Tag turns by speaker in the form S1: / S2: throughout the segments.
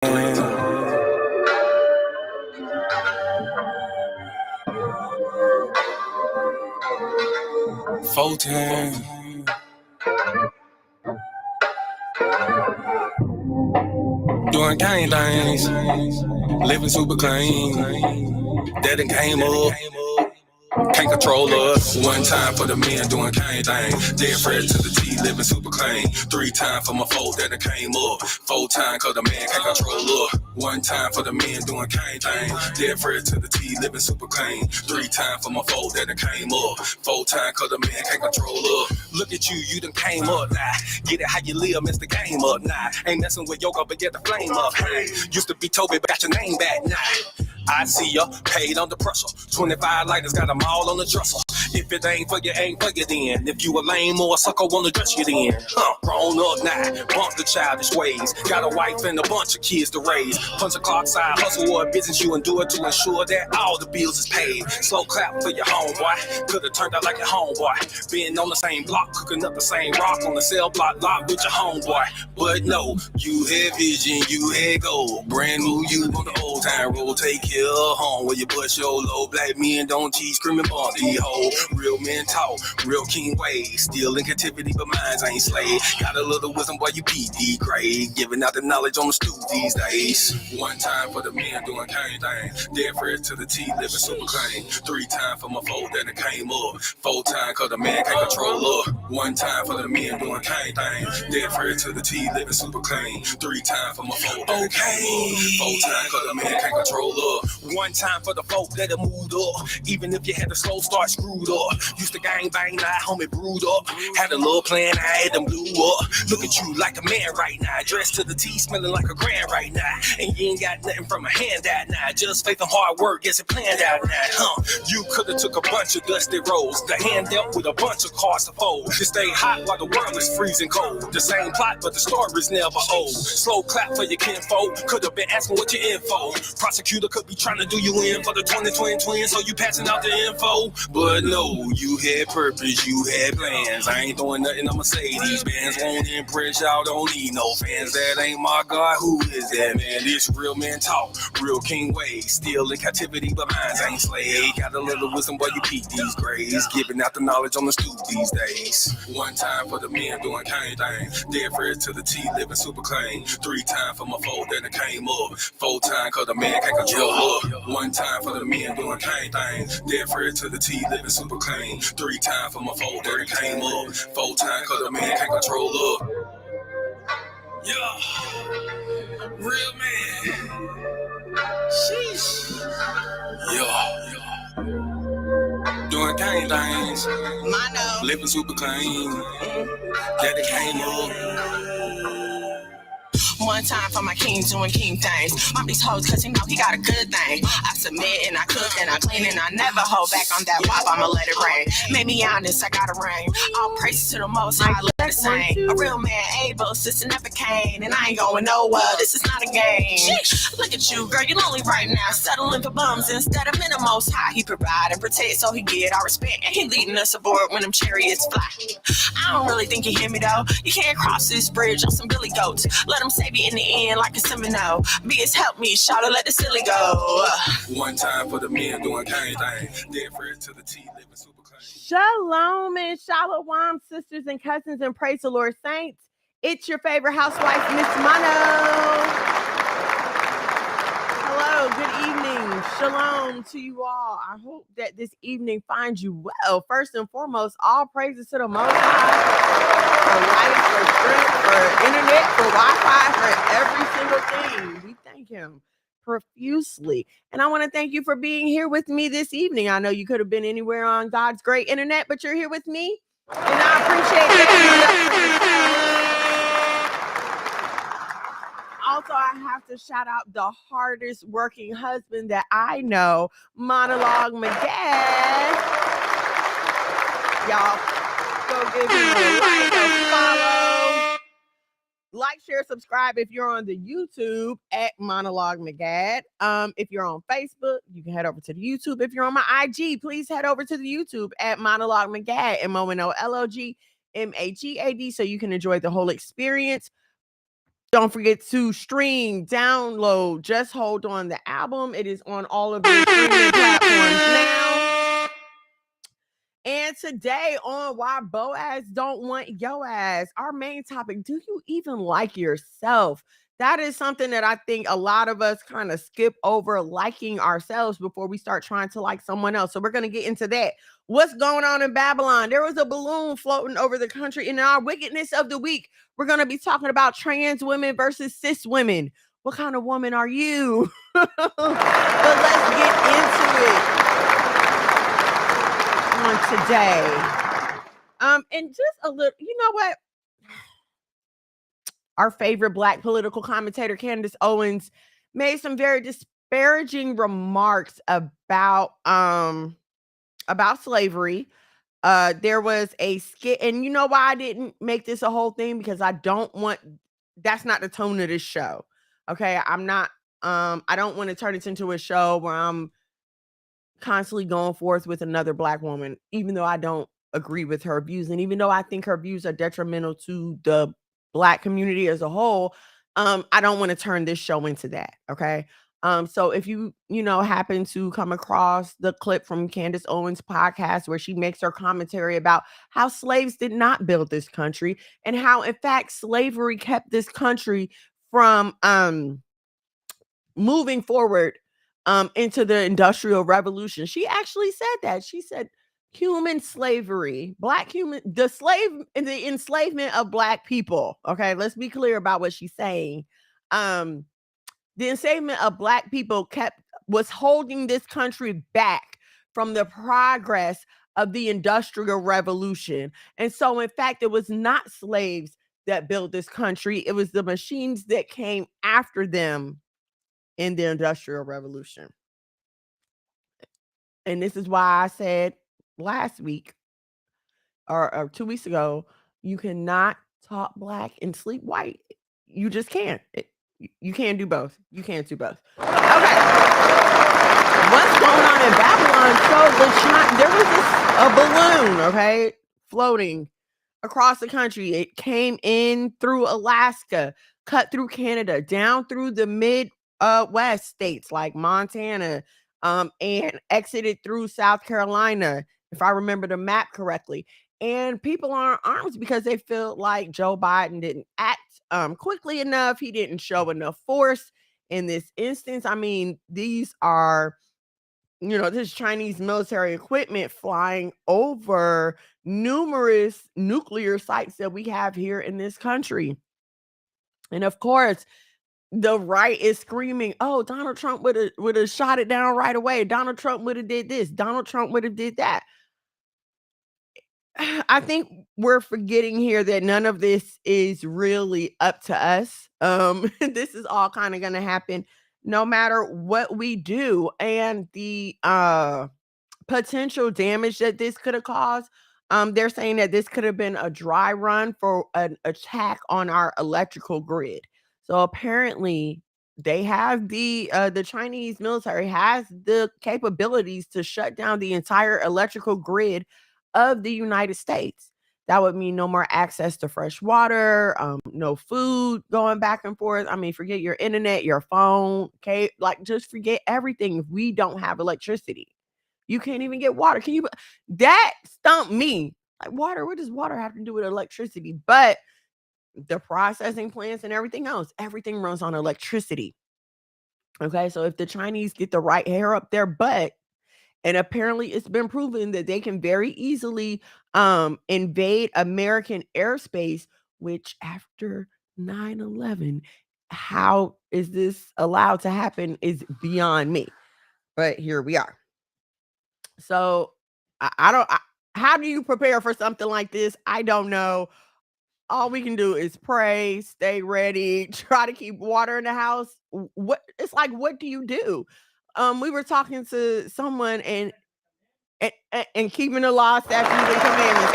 S1: Doing gang things, living super clean. That done came up. Can't control us. One time for the men doing cane things. Dead fresh to the T, living super clean. 3 times for my folk that done came up. 4 times cause the man can't control us. One time for the men doing cane things. Dead fresh to the T, living super clean. 3 times for my folk that done came up. 4 times cause the man can't control us. Look at you done came up now. Get it how you live, mess the game up now. Ain't messing with yoga, but get the flame up. Hey, used to be Toby, but got your name back now. I see ya, paid under pressure. 25 lighters, got them all on the dresser. If it ain't for you, ain't for you then. If you a lame or a sucker, wanna dress you then. Grown up now, bump the childish ways. Got a wife and a bunch of kids to raise. Punch a clock side, hustle or a business you endure to ensure that all the bills is paid. Slow clap for your homeboy, could've turned out like your homeboy. Been on the same block, cooking up the same rock on the cell block lot with your homeboy. But no, you had vision, you had gold. Brand new you on the old time road, take care of home where you bust your low. Black men don't cheat, screaming bump the hoe. Real men talk, real king ways. Still in captivity, but minds ain't slave. Got a little wisdom, boy, you PD grade. Giving out the knowledge on the stoop these days. One time for the men doing cane things. Dead fresh to the T, living super clean. 3 times for my folk that came up. 4 times cause the man can't control up. 1 time for the men doing cane things. Dead fresh to the T, living super clean. 3 times for my folk that came up. 4 times cause the man can't control up. 1 time for the folk that moved up. Even if you had a slow start, screwed up. Used to gang bang, now homie brewed up. Had a little plan, I had them blew up. Look at you like a man right now. Dressed to the T, smelling like a grand right now. And you ain't got nothing from a handout now. Just faith and hard work, gets it planned out now. You could've took a bunch of dusty rolls. The hand dealt with a bunch of cards to fold. To stay hot while the world is freezing cold. The same plot, but the story's never old. Slow clap for your kinfolk. Could've been asking what your info. Prosecutor could be trying to do you in for the 2020 twins, so you passing out the info. But no, you had purpose, you had plans. I ain't doing nothing, I'ma say these bands won't impress y'all, don't need no fans. That ain't my God, who is that man? This real man talk, real king ways. Still in captivity, but minds ain't slave. Got a little wisdom, boy, you peep these grades. Giving out the knowledge on the stoop these days. 1 time for the men doing cane things. Dead fresh to the T, living super clean. 3 times for my folk that came up. 4 times cause the man can't control up. 1 time for the men doing cane things. Dead fresh to the T, living super clean. 3 times for my folk that came up. 4 times cause the man can't control up. Yeah, real man. Sheesh. Yeah. Doing gang things. Mono. Living super clean. That it came up.
S2: 1 time for my king doing king things. Mom these hoes cause he know he got a good thing. I submit and I cook and I clean and I never hold back on that wop, I'ma let it rain. Made me honest, I got a ring. All praises to the most high, let it sing. A real man able, sister never came. And I ain't going nowhere, this is not a game. Look at you, girl, you lonely right now. Settling for bums instead of in the most high. He provide and protect so he get our respect. And he leading us aboard when them chariots fly. I don't really think you hear me though. You can't cross this bridge on some billy goats. Let them save you in the end like a Semino. Beers help me, shout let the silly go.
S1: 1 time for the men doing cane things. Dead fresh to the T, living super clean.
S3: Shalom and shalom, sisters and cousins, and praise the Lord saints. It's your favorite housewife, Miss Mono. Hello, good evening. Shalom to you all. I hope that this evening finds you well. First and foremost, all praises to the Most High for life, for strength, for internet, for Wi-Fi, for every single thing. We thank Him profusely. And I want to thank you for being here with me this evening. I know you could have been anywhere on God's great internet, but you're here with me. And I appreciate it. Also, I have to shout out the hardest working husband that I know, Monologue Miguel. Y'all, go give him a like, a follow. Like, share, subscribe if you're on the YouTube at Monologue Magad. If you're on Facebook, you can head over to the YouTube. If you're on my IG, please head over to the YouTube at Monologue Magad, MONOLOG MAGAD, so you can enjoy the whole experience. Don't forget to stream, download, Just Hold On the album. It is on all of your streaming platforms now. And today on Why Boaz Don't Want Yo Ass, our main topic, do you even like yourself? That is something that I think a lot of us kind of skip over, liking ourselves before we start trying to like someone else. So we're going to get into that. What's going on in Babylon? There was a balloon floating over the country. In our wickedness of the week, we're going to be talking about trans women versus cis women. What kind of woman are you? But let's get into it on today. And just a little, you know what? Our favorite Black political commentator, Candace Owens, made some very disparaging remarks about slavery. There was a skit, and you know why I didn't make this a whole thing? Because I don't want, that's not the tone of this show. Okay. I don't want to turn it into a show where I'm constantly going forth with another Black woman, even though I don't agree with her views. And even though I think her views are detrimental to the Black community as a whole, I don't want to turn this show into that. Okay. So if you happen to come across the clip from Candace Owens' podcast where she makes her commentary about how slaves did not build this country and how, in fact, slavery kept this country from moving forward into the Industrial Revolution. She actually said that. She said human slavery, the enslavement of Black people. Okay, let's be clear about what she's saying. The enslavement of Black people was holding this country back from the progress of the Industrial Revolution. And so, in fact, it was not slaves that built this country. It was the machines that came after them in the Industrial Revolution. And this is why I said last week or 2 weeks ago, you cannot talk Black and sleep white. You just can't. You can't do both. You can't do both. Okay. What's going on in Babylon? So there was a balloon, okay, floating across the country. It came in through Alaska, cut through Canada, down through the West states like Montana, and exited through South Carolina, if I remember the map correctly. And people are in arms because they feel like Joe Biden didn't act quickly enough. He didn't show enough force in this instance. I mean, these are, this Chinese military equipment flying over numerous nuclear sites that we have here in this country. And of course, the right is screaming, oh, Donald Trump would have shot it down right away. Donald Trump would have did this. Donald Trump would have did that. I think we're forgetting here that none of this is really up to us. This is all kind of going to happen no matter what we do. And the potential damage that this could have caused, they're saying that this could have been a dry run for an attack on our electrical grid. So apparently they have the Chinese military has the capabilities to shut down the entire electrical grid of the United States. That would mean no more access to fresh water, no food going back and forth. I mean, forget your internet, your phone, okay? Like, just forget everything if we don't have electricity. You can't even get water. That stumped me. Like, water, what does water have to do with electricity? But the processing plants and everything else, everything runs on electricity. Okay, so if the Chinese get the right hair up their butt, and apparently it's been proven that they can very easily invade American airspace, which after 9/11, how is this allowed to happen is beyond me. But here we are. So how do you prepare for something like this? I don't know. All we can do is pray, stay ready, try to keep water in the house. What do you do? We were talking to someone and keeping the law, statutes, and commandments.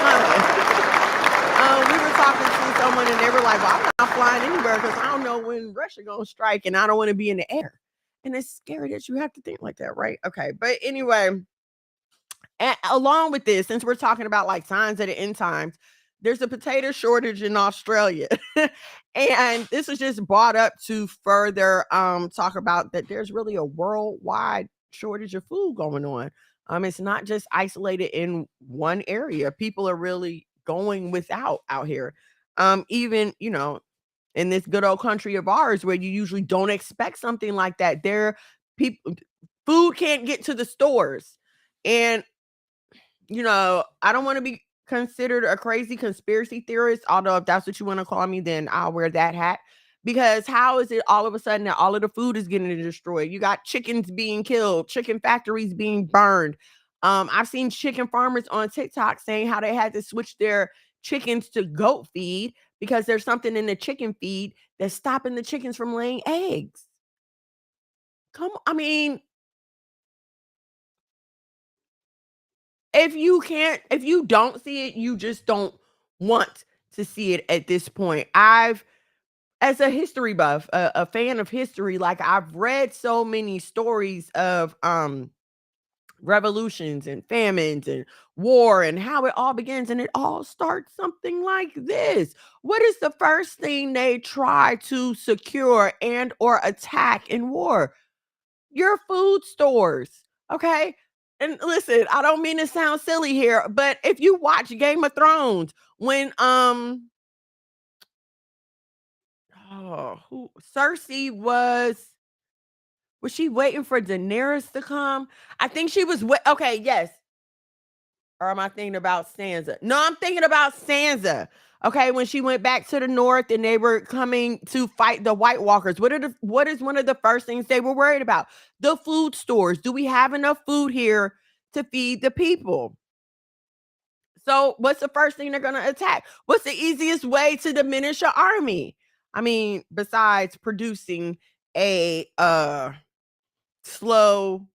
S3: We were talking to someone and they were like, well, I'm not flying anywhere because I don't know when Russia gonna strike and I don't want to be in the air. And it's scary that you have to think like that, right? Okay. But anyway, along with this, since we're talking about like signs of the end times, there's a potato shortage in Australia. And this is just brought up to further talk about that there's really a worldwide shortage of food going on. It's not just isolated in one area. People are really going without out here. Even, in this good old country of ours where you usually don't expect something like that, people food can't get to the stores. And I don't want to be considered a crazy conspiracy theorist, although if that's what you want to call me, then I'll wear that hat. Because how is it all of a sudden that all of the food is getting destroyed? You got chickens being killed, chicken factories being burned. I've seen chicken farmers on TikTok saying how they had to switch their chickens to goat feed because there's something in the chicken feed that's stopping the chickens from laying eggs. I mean, if you don't see it, you just don't want to see it at this point. As a history buff, a fan of history, like I've read so many stories of revolutions and famines and war and how it all begins, and it all starts something like this. What is the first thing they try to secure and or attack in war? Your food stores. Okay. And listen, I don't mean to sound silly here, but if you watch Game of Thrones, when who Cersei was she waiting for Daenerys to come? I think she was okay, yes. Or am I thinking about Sansa? No, I'm thinking about Sansa. Okay, when she went back to the north and they were coming to fight the White Walkers, what is one of the first things they were worried about? The food stores. Do we have enough food here to feed the people? So, what's the first thing they're going to attack? What's the easiest way to diminish your army? I mean, besides producing a slow,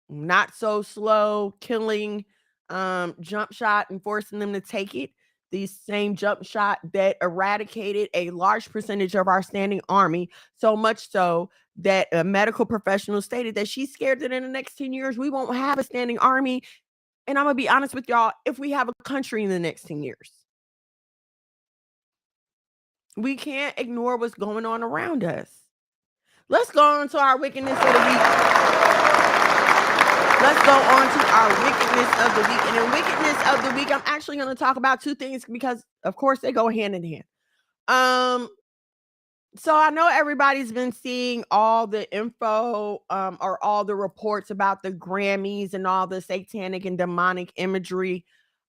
S3: not so slow killing jump shot and forcing them to take it. The same jump shot that eradicated a large percentage of our standing army, so much so that a medical professional stated that she's scared that in the next 10 years we won't have a standing army. And I'm gonna be honest with y'all, if we have a country in the next 10 years, we can't ignore what's going on around us. Let's go on to our wickedness of the week. Let's go on to our wickedness of the week. And in wickedness of the week, I'm actually going to talk about two things because, of course, they go hand in hand. So I know everybody's been seeing all the info or all the reports about the Grammys and all the satanic and demonic imagery.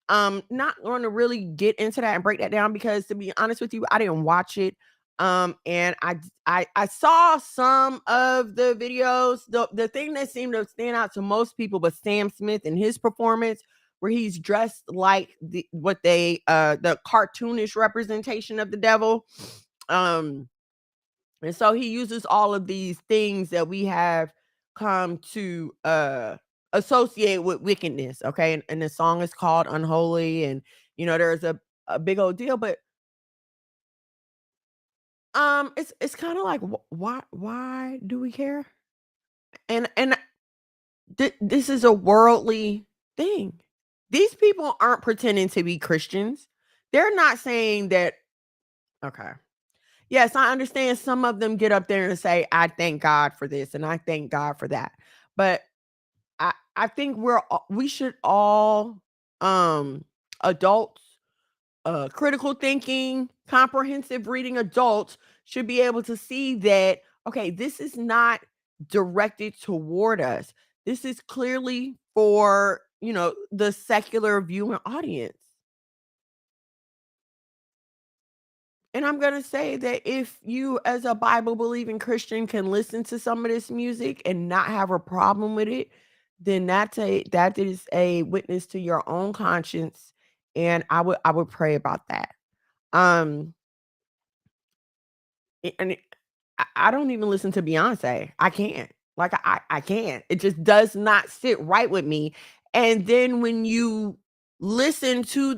S3: Not going to really get into that and break that down because, to be honest with you, I didn't watch it. And I saw some of the videos. The thing that seemed to stand out to most people was Sam Smith and his performance, where he's dressed like the cartoonish representation of the devil. And so he uses all of these things that we have come to associate with wickedness. Okay. And the song is called Unholy, and there's a big old deal, but it's kind of like why do we care? And this is a worldly thing. These people aren't pretending to be Christians. They're not saying that. Okay. Yes, I understand some of them get up there and say, I thank God for this and I thank God for that. But I think we should all adults, critical thinking, comprehensive reading adults should be able to see that, okay, this is not directed toward us. This is clearly for, the secular viewing audience. And I'm going to say that if you, as a Bible believing Christian, can listen to some of this music and not have a problem with it, then that is a witness to your own conscience. And I would pray about that. Um, and I don't even listen to Beyonce. I can't. Like I can't. It just does not sit right with me. And then when you listen to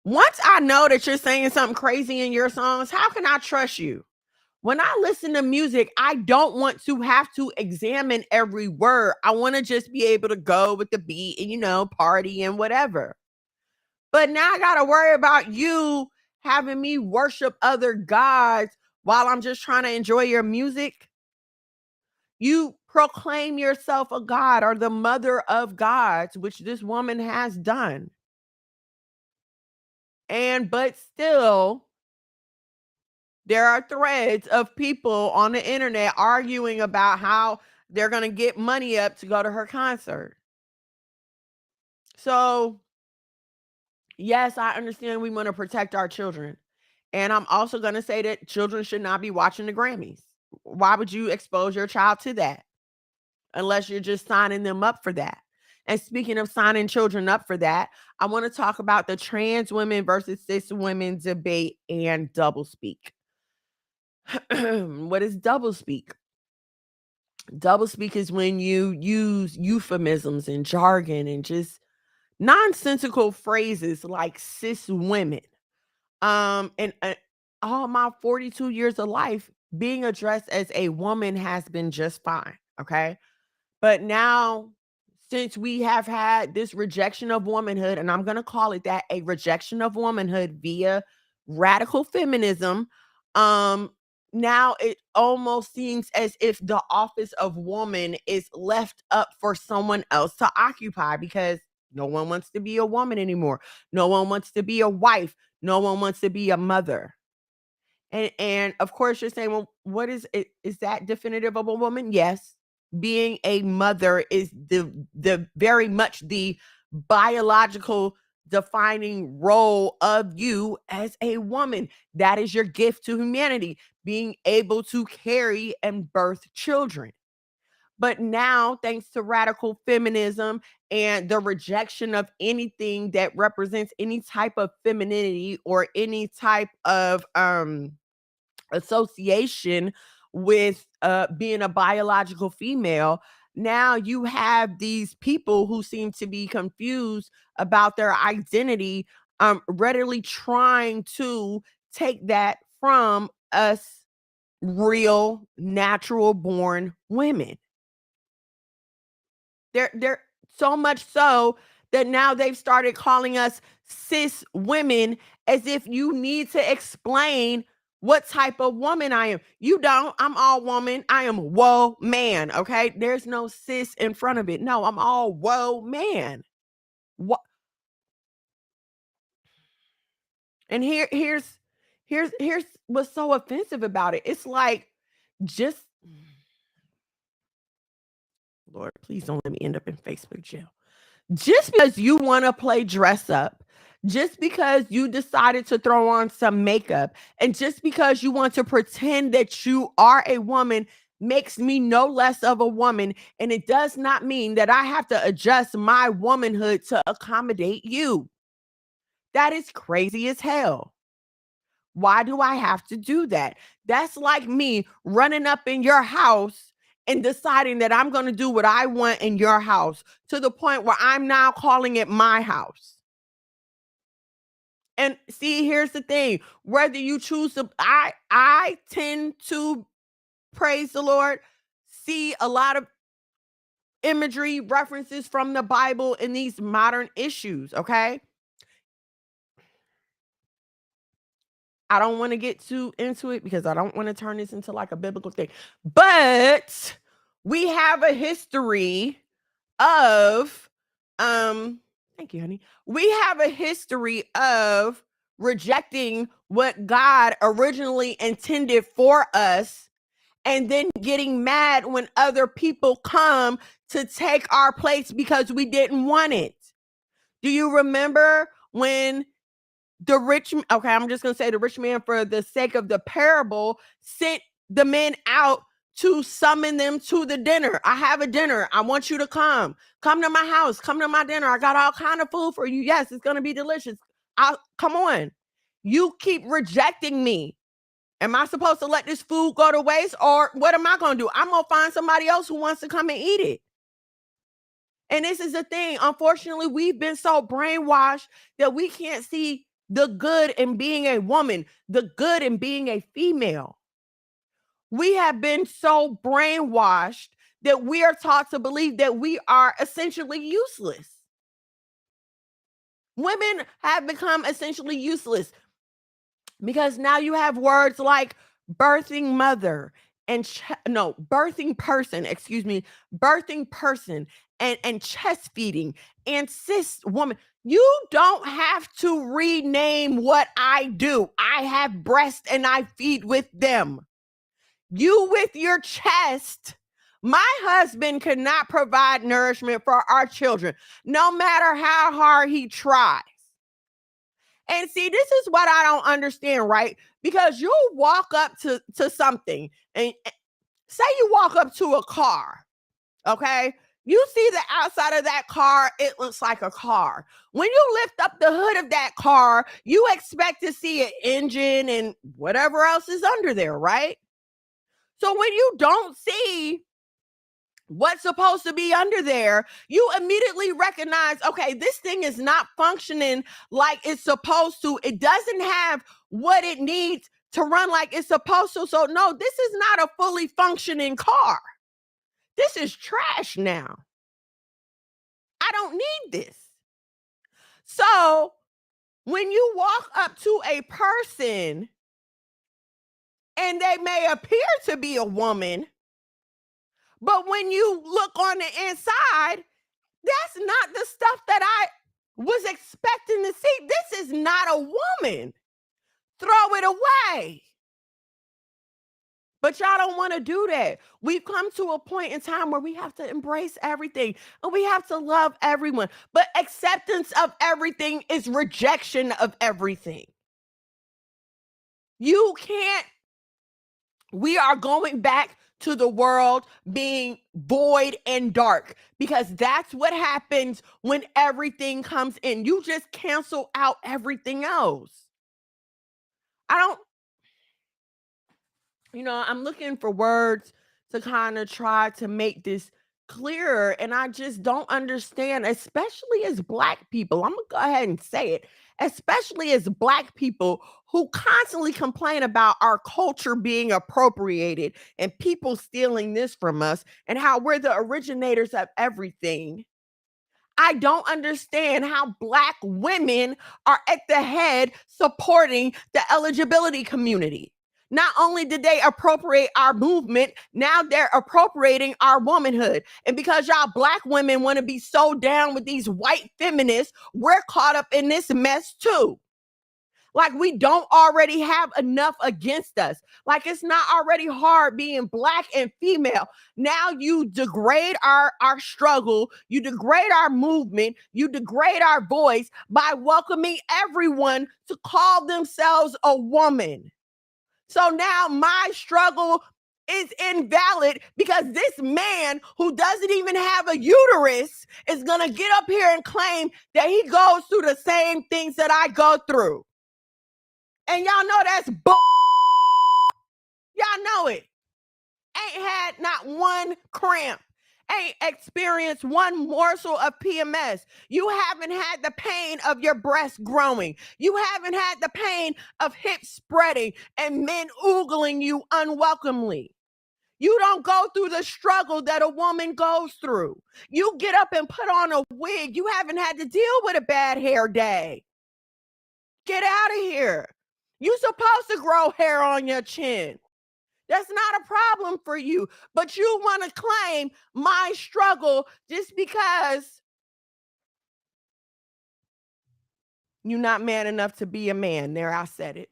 S3: once I know that you're saying something crazy in your songs, how can I trust you? When I listen to music, I don't want to have to examine every word. I want to just be able to go with the beat and, party and whatever. But now I got to worry about you having me worship other gods while I'm just trying to enjoy your music. You proclaim yourself a god or the mother of gods, which this woman has done. But still, there are threads of people on the internet arguing about how they're going to get money up to go to her concert. So, yes, I understand we want to protect our children. And I'm also going to say that children should not be watching the Grammys. Why would you expose your child to that? Unless you're just signing them up for that. And speaking of signing children up for that, I want to talk about the trans women versus cis women debate and doublespeak. What is doublespeak? Doublespeak is when you use euphemisms and jargon and just nonsensical phrases like cis women. And all my 42 years of life, being addressed as a woman has been just fine. Okay. But now, since we have had this rejection of womanhood, and I'm going to call it that, a rejection of womanhood via radical feminism, now it almost seems as if the office of woman is left up for someone else to occupy because no one wants to be a woman anymore. No one wants to be a wife. No one wants to be a mother. And of course you're saying, well, what is it? Is that definitive of a woman? Yes. Being a mother is the very much the biological defining role of you as a woman. That is your gift to humanity, being able to carry and birth children. But now, thanks to radical feminism and the rejection of anything that represents any type of femininity or any type of association with being a biological female, now you have these people who seem to be confused about their identity, readily trying to take that from us real natural born women. They're so much so that now they've started calling us cis women as if you need to explain what type of woman I am. You don't. I'm all woman. I am whoa man. Okay. There's no cis in front of it. No, I'm all whoa man. What? And here's what's so offensive about it. It's like just Lord, please don't let me end up in Facebook jail. Just because you want to play dress up, just because you decided to throw on some makeup, and just because you want to pretend that you are a woman makes me no less of a woman. And it does not mean that I have to adjust my womanhood to accommodate you. That is crazy as hell. Why do I have to do that? That's like me running up in your house and deciding that I'm going to do what I want in your house to the point where I'm now calling it my house. And see, here's the thing, whether you choose to, I tend to, praise the Lord, see a lot of imagery references from the Bible in these modern issues. Okay. I don't want to get too into it because I don't want to turn this into like a biblical thing. But we have a history of thank you, honey. We have a history of rejecting what God originally intended for us and then getting mad when other people come to take our place because we didn't want it. Do you remember when I'm just going to say the rich man, for the sake of the parable, sent the men out to summon them to the dinner? I have a dinner. I want you to come. Come to my house. Come to my dinner. I got all kind of food for you. Yes, it's going to be delicious. Come on. You keep rejecting me. Am I supposed to let this food go to waste, or what am I going to do? I'm going to find somebody else who wants to come and eat it. And this is the thing. Unfortunately, we've been so brainwashed that we can't see the good in being a woman, the good in being a female. We have been so brainwashed that we are taught to believe that we are essentially useless. Women have become essentially useless because now you have words like birthing mother and birthing person, and chest feeding and cis woman. You don't have to rename what I do. I have breasts and I feed with them. You with your chest. My husband could not provide nourishment for our children, no matter how hard he tries. And see, this is what I don't understand, right? Because you'll walk up to something, and say you walk up to a car, okay? You see the outside of that car, it looks like a car. When you lift up the hood of that car, you expect to see an engine and whatever else is under there, right? So when you don't see what's supposed to be under there, you immediately recognize, okay, this thing is not functioning like it's supposed to. It doesn't have what it needs to run like it's supposed to. So no, this is not a fully functioning car. This is trash now. I don't need this. So when you walk up to a person and they may appear to be a woman, but when you look on the inside, that's not the stuff that I was expecting to see. This is not a woman. Throw it away. But y'all don't want to do that. We've come to a point in time where we have to embrace everything and we have to love everyone. But acceptance of everything is rejection of everything. You can't. We are going back to the world being void and dark, because that's what happens when everything comes in. You just cancel out everything else. I'm looking for words to kind of try to make this clearer, and I just don't understand, especially as Black people. I'm gonna go ahead and say it, especially as Black people who constantly complain about our culture being appropriated and people stealing this from us and how we're the originators of everything. I don't understand how Black women are at the head supporting the eligibility community. Not only did they appropriate our movement, now they're appropriating our womanhood. And because y'all Black women want to be so down with these white feminists, we're caught up in this mess too. Like we don't already have enough against us. Like it's not already hard being Black and female. Now you degrade our struggle, you degrade our movement, you degrade our voice by welcoming everyone to call themselves a woman. So now my struggle is invalid because this man who doesn't even have a uterus is going to get up here and claim that he goes through the same things that I go through. And y'all know that's y'all know it. Ain't had not one cramp. Ain't experienced one morsel of PMS. You haven't had the pain of your breast growing. You haven't had the pain of hips spreading and men oogling you unwelcomely. You don't go through the struggle that a woman goes through. You get up and put on a wig. You haven't had to deal with a bad hair day. Get out of here. You're supposed to grow hair on your chin. That's not a problem for you, but you want to claim my struggle just because you're not man enough to be a man. There, I said it.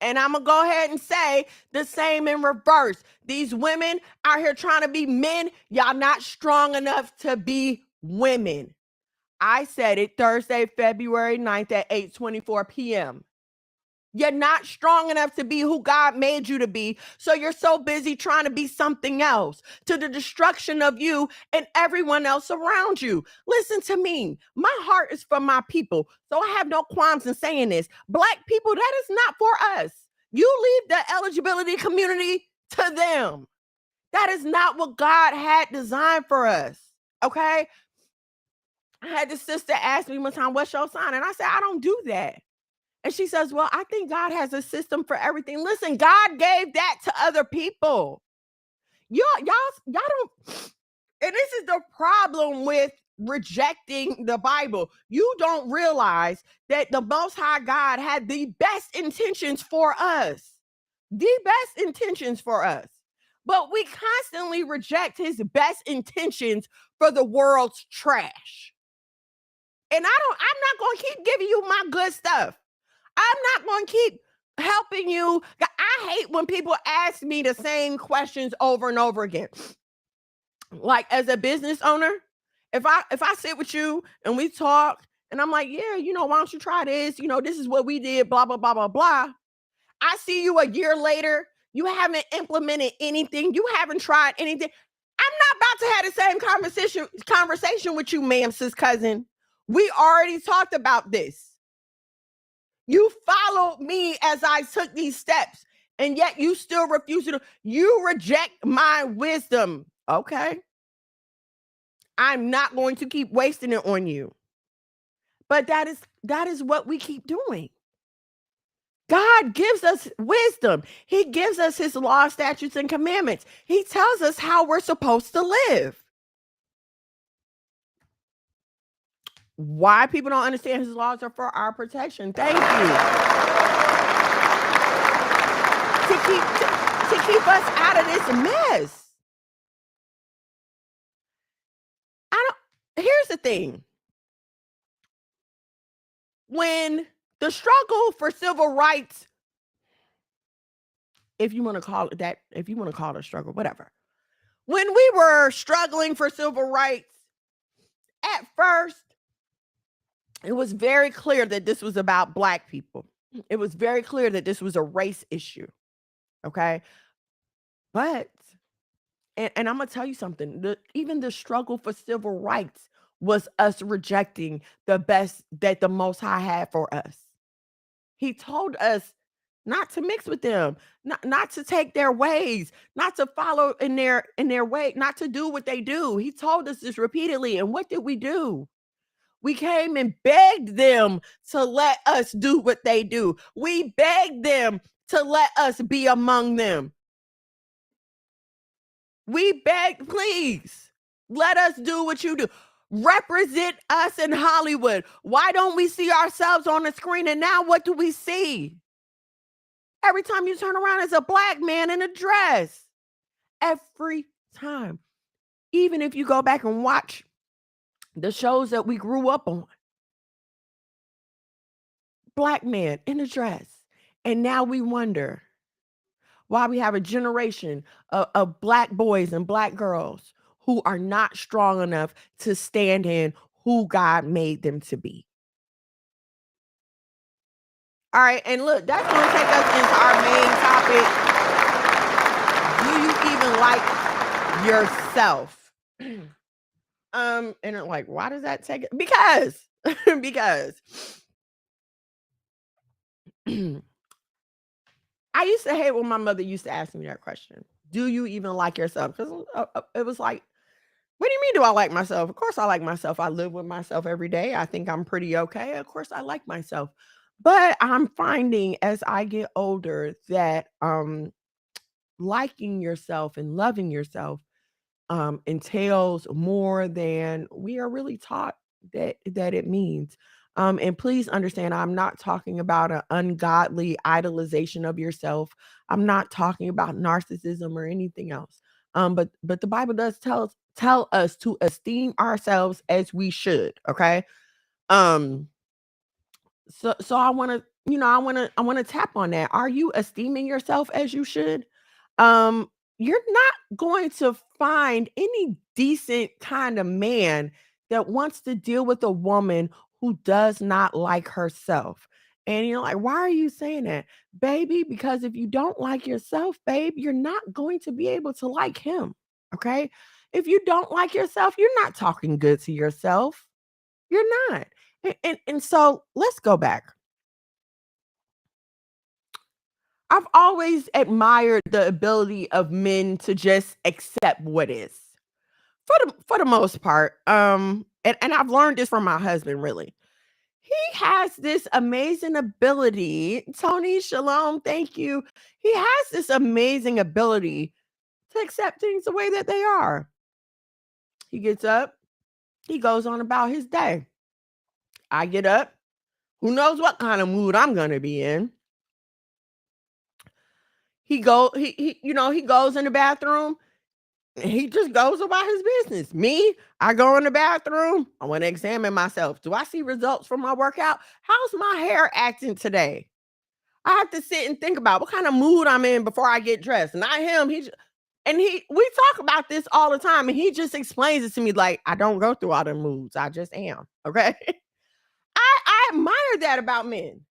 S3: And I'm going to go ahead and say the same in reverse. These women out here trying to be men, y'all not strong enough to be women. I said it Thursday, February 9th at 8:24 p.m. You're not strong enough to be who God made you to be. So you're so busy trying to be something else to the destruction of you and everyone else around you. Listen to me. My heart is for my people. So I have no qualms in saying this. Black people, that is not for us. You leave the eligibility community to them. That is not what God had designed for us. Okay? I had this sister ask me one time, what's your sign? And I said, I don't do that. And she says, well, I think God has a system for everything. Listen, God gave that to other people. Y'all don't. And this is the problem with rejecting the Bible. You don't realize that the Most High God had the best intentions for us. The best intentions for us. But we constantly reject his best intentions for the world's trash. And I'm not going to keep giving you my good stuff. I'm not going to keep helping you. I hate when people ask me the same questions over and over again. Like, as a business owner, if I sit with you and we talk and I'm like, yeah, why don't you try this? This is what we did, blah, blah, blah, blah, blah. I see you a year later. You haven't implemented anything. You haven't tried anything. I'm not about to have the same conversation with you, ma'am, sis cousin. We already talked about this. You followed me as I took these steps, and yet you still refuse to. You reject my wisdom. Okay. I'm not going to keep wasting it on you. But that is what we keep doing. God gives us wisdom. He gives us his law, statutes, and commandments. He tells us how we're supposed to live. Why people don't understand his laws are for our protection. Thank you. To keep us out of this mess. Here's the thing. When the struggle for civil rights, if you want to call it that, if you want to call it a struggle, whatever. When we were struggling for civil rights, at first, it was very clear that this was about Black people. It was very clear that this was a race issue. Okay. But, and I'm going to tell you something, even the struggle for civil rights was us rejecting the best that the Most High had for us. He told us not to mix with them, not to take their ways, not to follow in their way, not to do what they do. He told us this repeatedly. And what did we do? We came and begged them to let us do what they do. We begged them to let us be among them. We begged, please, let us do what you do. Represent us in Hollywood. Why don't we see ourselves on the screen? And now what do we see? Every time you turn around, it's a Black man in a dress. Every time. Even if you go back and watch the shows that we grew up on. Black man in a dress. And now we wonder why we have a generation of Black boys and Black girls who are not strong enough to stand in who God made them to be. All right, and look, that's going to take us into our main topic. Do you even like yourself? And like, why does that take it? Because I used to hate when my mother used to ask me that question. Do you even like yourself? Because it was like, what do you mean, do I like myself? Of course I like myself. I live with myself every day. I think I'm pretty okay. Of course I like myself. But I'm finding as I get older that liking yourself and loving yourself entails more than we are really taught that it means. And please understand, I'm not talking about an ungodly idolization of yourself. I'm not talking about narcissism or anything else. But the Bible does tell us to esteem ourselves as we should. Okay. So I want to, I want to tap on that. Are you esteeming yourself as you should? You're not going to find any decent kind of man that wants to deal with a woman who does not like herself. And you're like, why are you saying that? Baby, because if you don't like yourself, babe, you're not going to be able to like him. Okay? If you don't like yourself, you're not talking good to yourself. You're not. And so let's go back. I've always admired the ability of men to just accept what is. For the most part. And I've learned this from my husband, really. He has this amazing ability. Tony, shalom, thank you. He has this amazing ability to accept things the way that they are. He gets up, He goes on about his day. I get up. Who knows what kind of mood I'm going to be in? He goes in the bathroom. He just goes about his business. Me, I go in the bathroom. I want to examine myself. Do I see results from my workout? How's my hair acting today? I have to sit and think about what kind of mood I'm in before I get dressed. Not him. We talk about this all the time, and he just explains it to me like I don't go through all the moods. I just am. Okay. I admire that about men.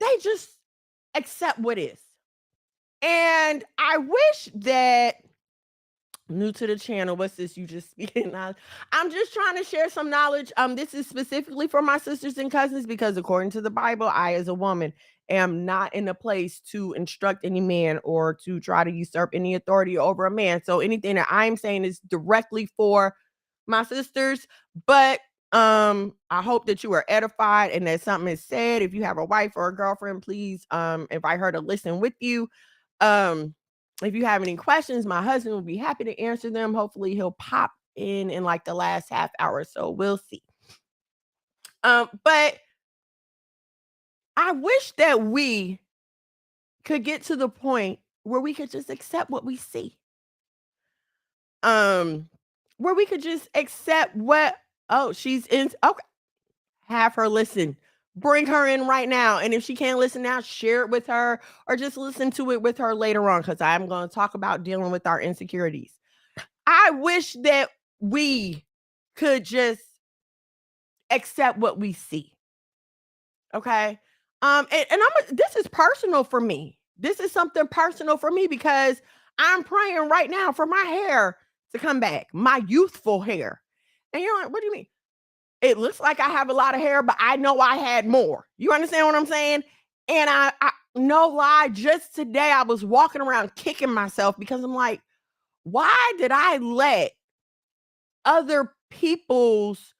S3: They just accept what is. And I wish that new to the channel, what's this you just speaking? I'm just trying to share some knowledge. This is specifically for my sisters and cousins because according to the Bible, I as a woman am not in a place to instruct any man or to try to usurp any authority over a man. So anything that I'm saying is directly for my sisters, but I hope that you are edified and that something is said. If you have a wife or a girlfriend, please invite her to listen with you. If you have any questions, my husband will be happy to answer them. Hopefully he'll pop in like the last half hour. So we'll see. But I wish that we could get to the point where we could just accept what we see. Where we could just accept she's in. Okay. Have her listen. Bring her in right now. And if she can't listen now, share it with her or just listen to it with her later on because I'm going to talk about dealing with our insecurities. I wish that we could just accept what we see. Okay. This is personal for me. This is something personal for me because I'm praying right now for my hair to come back, my youthful hair. And you're like, what do you mean? It looks like I have a lot of hair, but I know I had more. You understand what I'm saying? And I no lie, just today I was walking around kicking myself because I'm like, why did I let other people's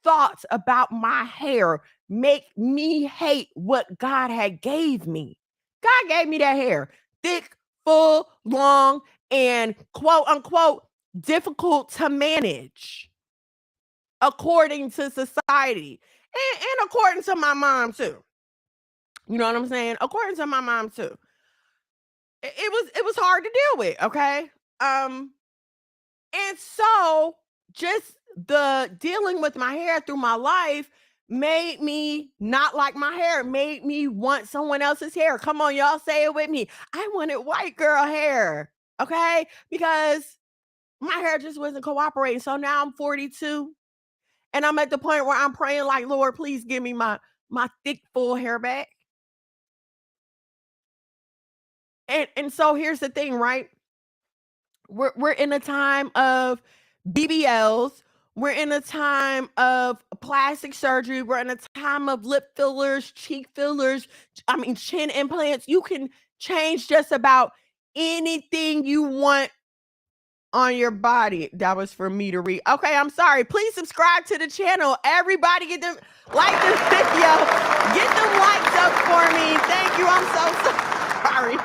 S3: thoughts about my hair make me hate what God had gave me? God gave me that hair, thick, full, long, and quote unquote difficult to manage according to society and according to my mom too. You know what I'm saying? According to my mom too. It was hard to deal with, okay? And so just the dealing with my hair through my life made me not like my hair, made me want someone else's hair. Come on, y'all, say it with me. I wanted white girl hair, okay? Because my hair just wasn't cooperating. So now I'm 42 and I'm at the point where I'm praying like, Lord, please give me my thick, full hair back. And so here's the thing, right? We're in a time of BBLs. We're in a time of plastic surgery. We're in a time of lip fillers, cheek fillers, chin implants. You can change just about anything you want on your body. That was for me to read. Okay, I'm sorry. Please subscribe to the channel. Everybody get them, like this video. Get them likes up for me. Thank you. I'm so sorry.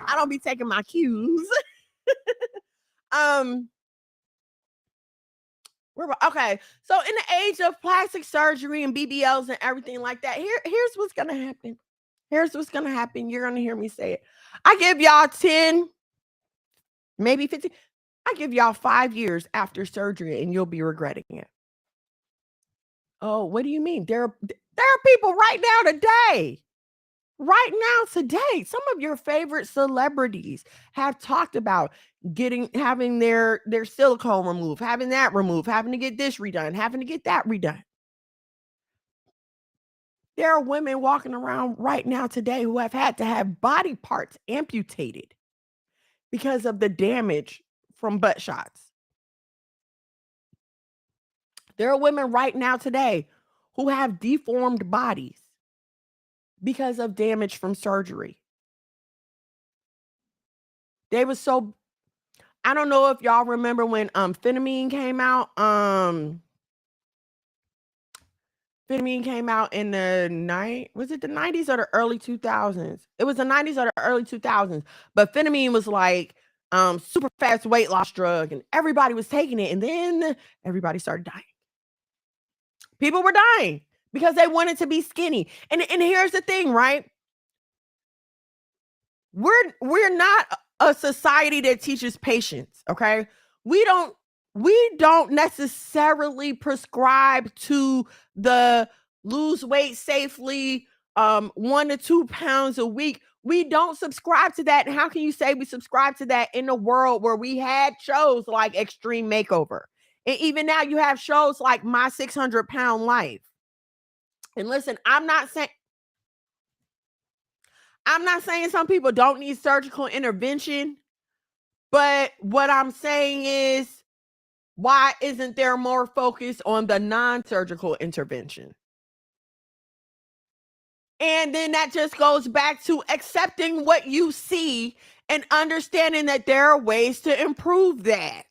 S3: I don't be taking my cues. Okay. So in the age of plastic surgery and BBLs and everything like that, here's what's gonna happen. Here's what's gonna happen. You're gonna hear me say it. I give y'all 10, maybe 15. I give y'all 5 years after surgery and you'll be regretting it. Oh, what do you mean? There are people right now today. Right now today, some of your favorite celebrities have talked about having their silicone removed, having that removed, having to get this redone, having to get that redone. There are women walking around right now today who have had to have body parts amputated because of the damage from butt shots. There are women right now today who have deformed bodies because of damage from surgery. I don't know if y'all remember when Phenamine came out. Phenamine came out in was it the 90s or the early 2000s? It was the 90s or the early 2000s. But Phenamine was like super fast weight loss drug, and everybody was taking it, and then everybody started dying. People were dying because they wanted to be skinny. And here's the thing, right? We're not a society that teaches patience, okay? We don't necessarily prescribe to the lose weight safely 1 to 2 pounds a week. We don't subscribe to that. And how can you say we subscribe to that in a world where we had shows like Extreme Makeover? And even now you have shows like My 600-Pound Life. And listen, I'm not saying some people don't need surgical intervention, but what I'm saying is, why isn't there more focus on the non-surgical intervention? And then that just goes back to accepting what you see and understanding that there are ways to improve that.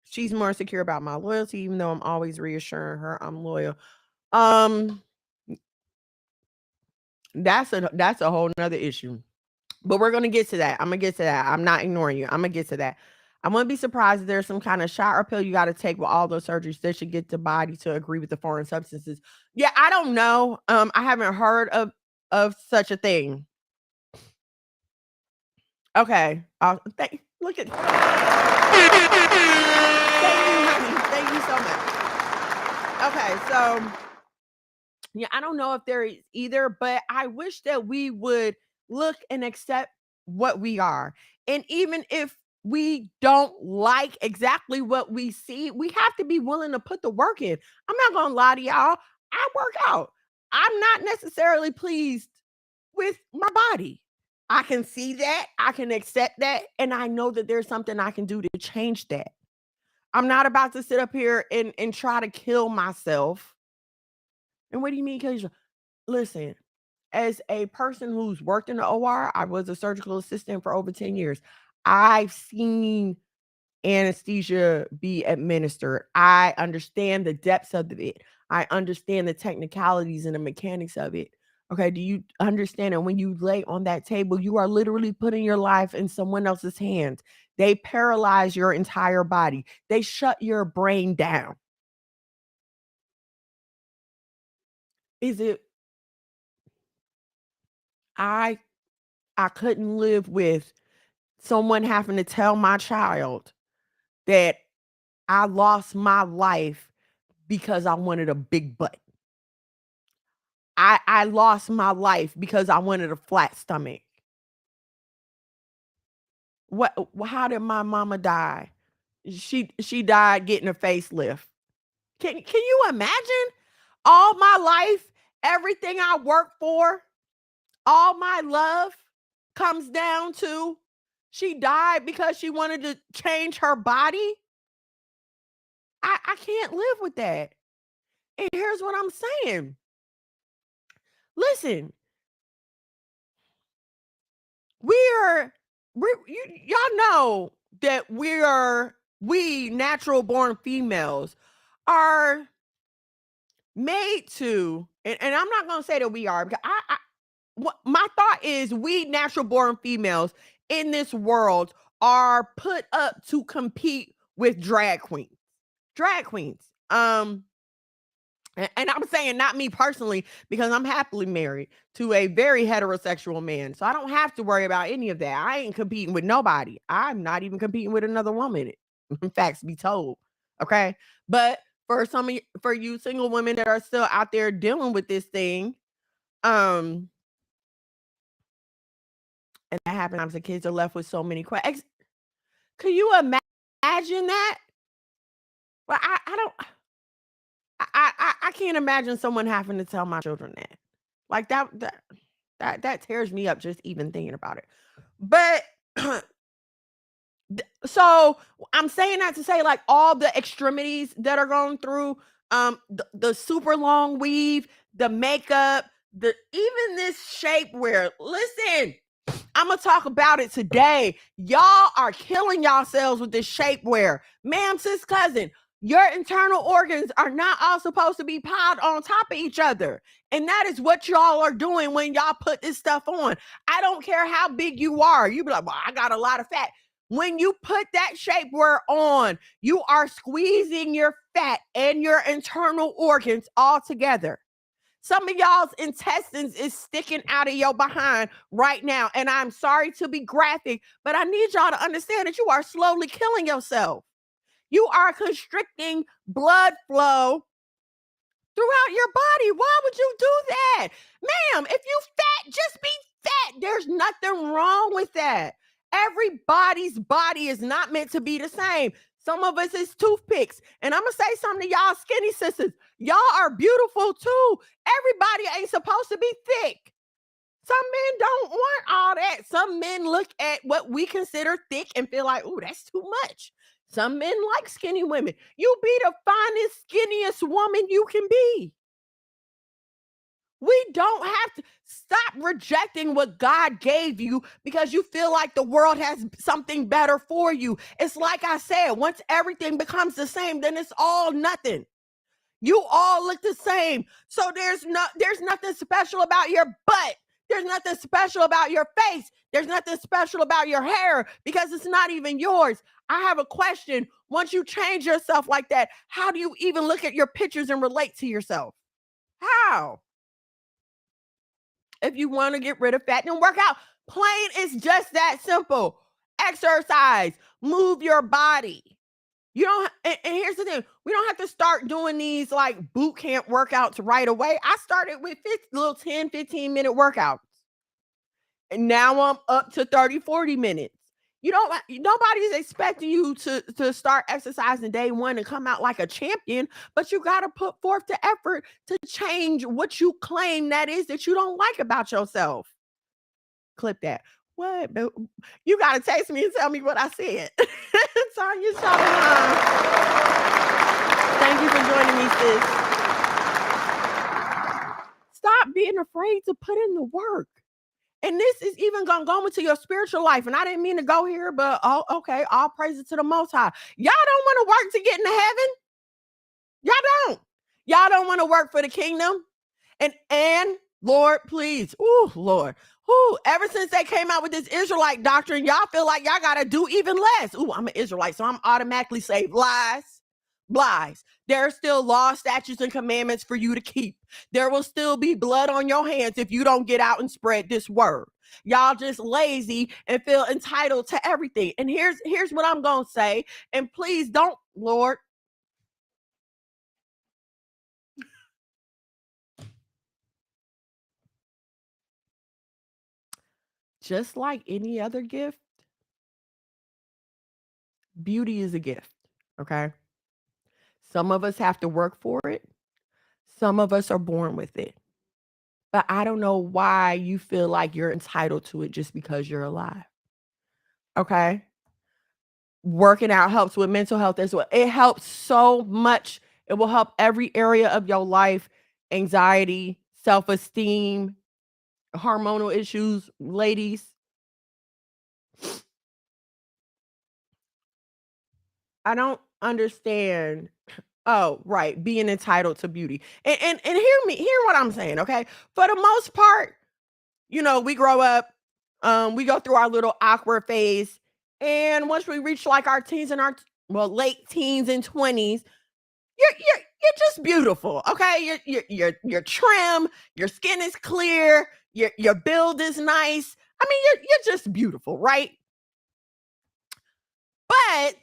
S3: She's more secure about my loyalty, even though I'm always reassuring her I'm loyal. That's a whole nother issue. But we're gonna get to that. I'm gonna get to that. I'm not ignoring you. I'm gonna get to that. I wouldn't be surprised if there's some kind of shot or pill you got to take with all those surgeries that should get the body to agree with the foreign substances. Yeah, I don't know. I haven't heard of such a thing. Okay. Look at. Thank you, honey. Thank you so much. Okay, so yeah, I don't know if there is either, but I wish that we would look and accept what we are. And even if we don't like exactly what we see, we have to be willing to put the work in. I'm not going to lie to y'all. I work out. I'm not necessarily pleased with my body. I can see that. I can accept that. And I know that there's something I can do to change that. I'm not about to sit up here and try to kill myself. And what do you mean kill yourself? Listen, as a person who's worked in the OR, I was a surgical assistant for over 10 years. I've seen anesthesia be administered. I understand the depths of it. I understand the technicalities and the mechanics of it. Okay, do you understand that when you lay on that table, you are literally putting your life in someone else's hands? They paralyze your entire body. They shut your brain down. Is it I couldn't live with someone having to tell my child that I lost my life because I wanted a big butt. I lost my life because I wanted a flat stomach. How did my mama die? She died getting a facelift. Can you imagine? All my life, everything I worked for, all my love comes down to she died because she wanted to change her body. I can't live with that. And here's what I'm saying. Listen, y'all know that we natural born females are made to, and I'm not gonna say that we are, because my thought is we natural born females in this world are put up to compete with drag queens. And I'm saying not me personally, because I'm happily married to a very heterosexual man. So I don't have to worry about any of that. I ain't competing with nobody. I'm not even competing with another woman. Facts be told. Okay. But for you single women that are still out there dealing with this thing, and that happens, the kids are left with so many questions. Could you imagine that? Well, I can't imagine someone having to tell my children that. Like that tears me up just even thinking about it. But so I'm saying that to say, like, all the extremities that are going through, the super long weave, the makeup, even this shapewear. Listen, I'm gonna talk about it today. Y'all are killing yourselves with this shapewear. Ma'am, sis, cousin, your internal organs are not all supposed to be piled on top of each other. And that is what y'all are doing when y'all put this stuff on. I don't care how big you are. You be like, well, I got a lot of fat. When you put that shapewear on, you are squeezing your fat and your internal organs all together. Some of y'all's intestines is sticking out of your behind right now. And I'm sorry to be graphic, but I need y'all to understand that you are slowly killing yourself. You are constricting blood flow throughout your body. Why would you do that? Ma'am, if you fat, just be fat. There's nothing wrong with that. Everybody's body is not meant to be the same. Some of us is toothpicks. And I'm going to say something to y'all skinny sisters. Y'all are beautiful too. Everybody ain't supposed to be thick. Some men don't want all that. Some men look at what we consider thick and feel like, oh, that's too much. Some men like skinny women. You be the finest, skinniest woman you can be. We don't have to stop rejecting what God gave you because you feel like the world has something better for you. It's like I said, once everything becomes the same, then it's all nothing. You all look the same. So there's nothing special about your butt. There's nothing special about your face. There's nothing special about your hair because it's not even yours. I have a question. Once you change yourself like that, how do you even look at your pictures and relate to yourself? How? If you want to get rid of fat, then work out. Plain is just that simple. Exercise, move your body. You don't, and here's the thing, we don't have to start doing these like boot camp workouts right away. I started with little 10, 15-minute workouts. And now I'm up to 30, 40 minutes. Nobody's expecting you to start exercising day one and come out like a champion, but you got to put forth the effort to change what you claim that is that you don't like about yourself. Clip that. What? You got to text me and tell me what I said. Tanya Shalom. Thank you for joining me, sis. Stop being afraid to put in the work. And this is even going to go into your spiritual life. And I didn't mean to go here, but okay. All praises to the Most High. Y'all don't want to work to get into heaven. Y'all don't want to work for the kingdom. And Lord, please. Ooh, Lord. Ooh, ever since they came out with this Israelite doctrine, y'all feel like y'all got to do even less. Ooh, I'm an Israelite, so I'm automatically saved. Lies. There are still laws, statutes, and commandments for you to keep. There will still be blood on your hands if you don't get out and spread this word. Y'all just lazy and feel entitled to everything. And here's what I'm going to say. And please don't, Lord. Just like any other gift, beauty is a gift, okay? Some of us have to work for it. Some of us are born with it. But I don't know why you feel like you're entitled to it just because you're alive. Okay? Working out helps with mental health as well. It helps so much. It will help every area of your life, anxiety, self-esteem, hormonal issues, ladies. I don't understand. Oh, right. Being entitled to beauty. And hear what I'm saying, okay? For the most part, we grow up, we go through our little awkward phase. And once we reach like our teens and late teens and 20s, you're just beautiful. Okay. You're trim, your skin is clear, your build is nice. I mean, you're just beautiful, right? But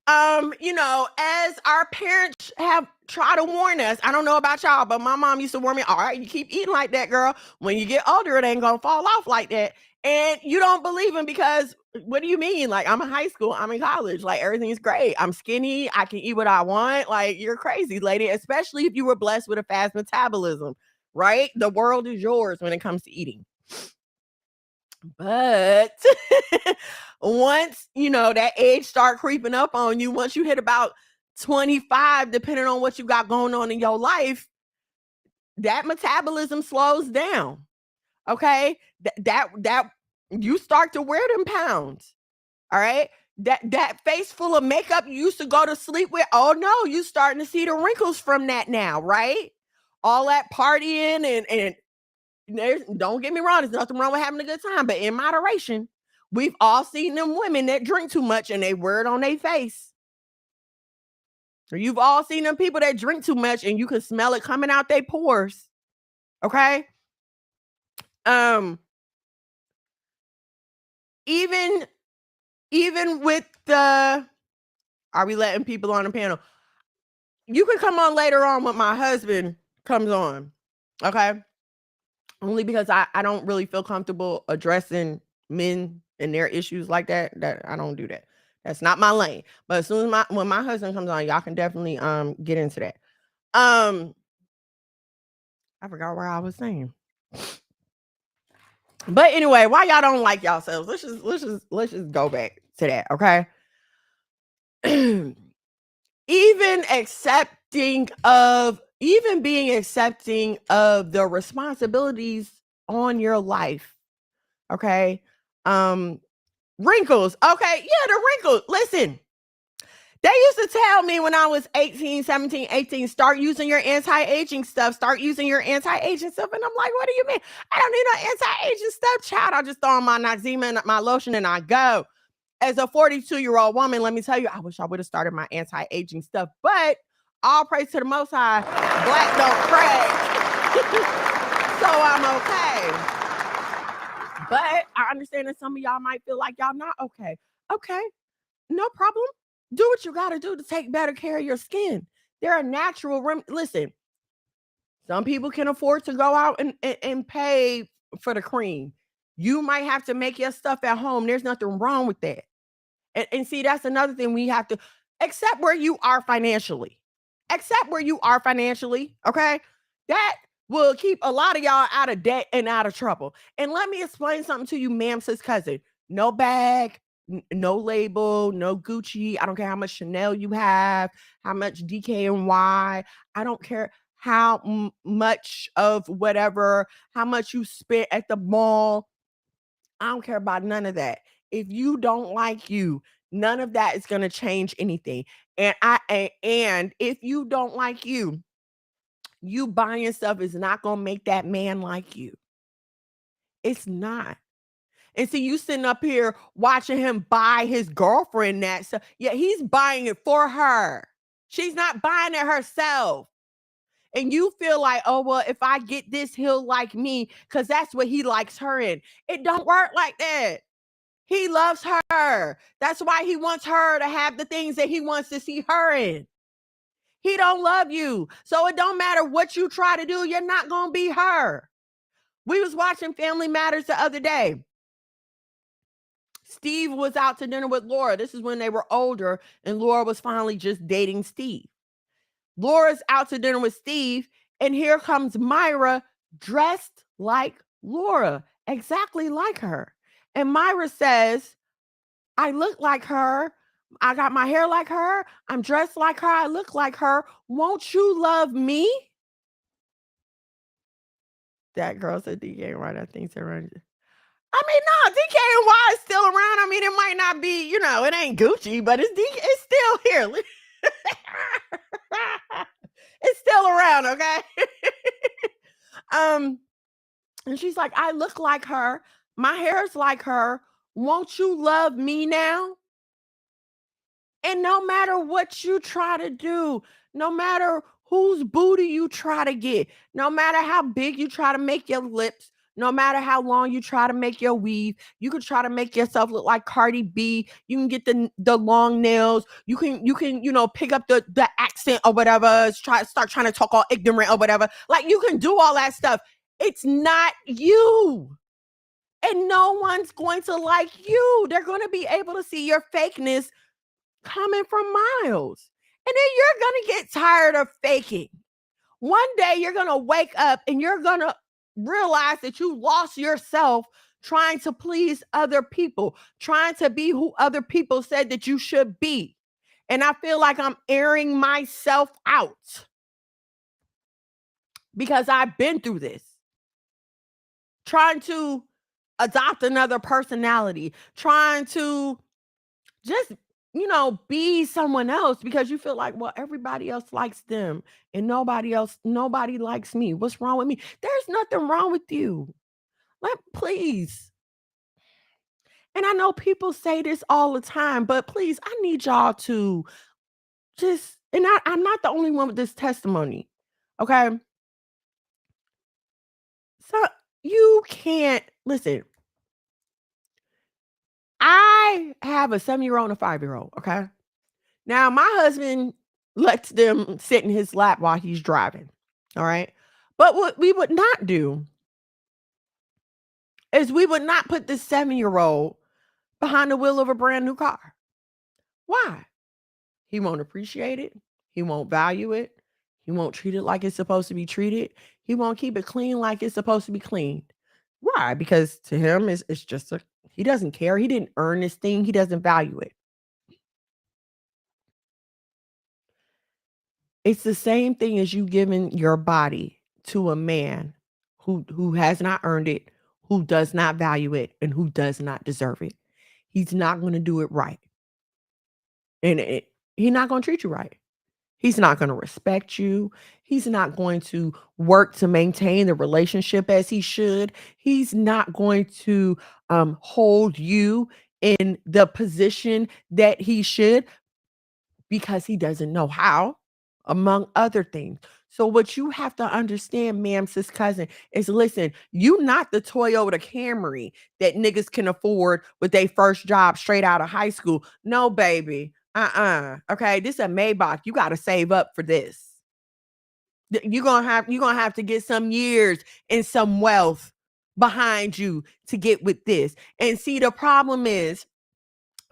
S3: as our parents have tried to warn us, I don't know about y'all, but my mom used to warn me, all right, you keep eating like that, girl. When you get older, it ain't gonna fall off like that. And you don't believe him because what do you mean? Like, I'm in high school, I'm in college, like everything's great. I'm skinny, I can eat what I want. Like, you're crazy, lady, especially if you were blessed with a fast metabolism, right? The world is yours when it comes to eating. But once, that age start creeping up on you, once you hit about 25, depending on what you got going on in your life, that metabolism slows down. Okay? That you start to wear them pounds. All right? That face full of makeup you used to go to sleep with, oh no, you starting to see the wrinkles from that now, right? All that partying and don't get me wrong, there's nothing wrong with having a good time, but in moderation. We've all seen them women that drink too much and they wear it on their face. Or you've all seen them people that drink too much and you can smell it coming out their pores. Okay? Even with the, are we letting people on the panel? You can come on later on when my husband comes on. Okay? Only because I don't really feel comfortable addressing men and their issues like that. That I don't do that. That's not my lane. But as soon as when my husband comes on, y'all can definitely get into that. I forgot where I was saying. But anyway, why y'all don't like yourselves? Let's just go back to that, okay? Even being accepting of the responsibilities on your life, okay? Wrinkles, okay? Yeah, the wrinkles. Listen, they used to tell me when I was 18, 17, 18, start using your anti-aging stuff. Start using your anti-aging stuff. And I'm like, what do you mean? I don't need no anti-aging stuff, child. I just throw on my Noxzema and my lotion and I go. As a 42-year-old woman, let me tell you, I wish I would have started my anti-aging stuff. But all praise to the Most High, black don't crack. So I'm okay. But I understand that some of y'all might feel like y'all not okay. Okay, no problem. Do what you got to do to take better care of your skin. There are natural remedies. Listen, some people can afford to go out and pay for the cream. You might have to make your stuff at home. There's nothing wrong with that. And see, that's another thing we have to accept where you are financially. Accept where you are financially, okay? That will keep a lot of y'all out of debt and out of trouble. And let me explain something to you, ma'am, sis, cousin. No bag, no label, no Gucci. I don't care how much Chanel you have, how much DKNY. I don't care how much of whatever, how much you spent at the mall. I don't care about none of that. If you don't like you, none of that is going to change anything. And if you don't like you buying stuff is not going to make that man like you. It's not. And see, you sitting up here watching him buy his girlfriend that stuff. Yeah, he's buying it for her. She's not buying it herself. And you feel like, oh, well, if I get this, he'll like me because that's what he likes her in. It don't work like that. He loves her. That's why he wants her to have the things that he wants to see her in. He don't love you. So it don't matter what you try to do. You're not going to be her. We was watching Family Matters the other day. Steve was out to dinner with Laura. This is when they were older and Laura was finally just dating Steve. Laura's out to dinner with Steve and here comes Myra dressed like Laura, exactly like her. And Myra says, I look like her. I got my hair like her. I'm dressed like her. I look like her. Won't you love me? That girl said DK right. I think so. Right. I mean, no, DKNY is still around. I mean, it might not be, it ain't Gucci, but it's still here. It's still around, okay? And she's like, I look like her. My hair's like her. Won't you love me now? And no matter what you try to do, no matter whose booty you try to get, no matter how big you try to make your lips, no matter how long you try to make your weave, you can try to make yourself look like Cardi B. You can get the long nails. You can pick up the accent or whatever. Start trying to talk all ignorant or whatever. Like you can do all that stuff. It's not you. And no one's going to like you. They're going to be able to see your fakeness coming from miles. And then you're going to get tired of faking. One day you're going to wake up and you're going to realize that you lost yourself trying to please other people, trying to be who other people said that you should be. And I feel like I'm airing myself out because I've been through this. Trying to adopt another personality, trying to just be someone else because you feel like, well, everybody else likes them and nobody likes me. What's wrong with me? There's nothing wrong with you. Please. And I know people say this all the time, but please, I need y'all to just, and I'm not the only one with this testimony. Okay. So you can't listen. I have a 7-year-old and a 5-year-old. Okay. Now, my husband lets them sit in his lap while he's driving. All right. But what we would not do is we would not put this 7-year-old behind the wheel of a brand new car. Why? He won't appreciate it. He won't value it. He won't treat it like it's supposed to be treated. He won't keep it clean like it's supposed to be cleaned. Why? Because to him, it's just he doesn't care. He didn't earn this thing. He doesn't value it. It's the same thing as you giving your body to a man who has not earned it, who does not value it, and who does not deserve it. He's not going to do it right. And he's not going to treat you right. He's not going to respect you. He's not going to work to maintain the relationship as he should. He's not going to hold you in the position that he should because he doesn't know how, among other things. So what you have to understand, ma'am, sis cousin, is listen, you not the Toyota Camry that niggas can afford with their first job straight out of high school. No, baby. Okay, this a Maybach. You got to save up for this. You're gonna have to get some years and some wealth behind you to get with this. And see, the problem is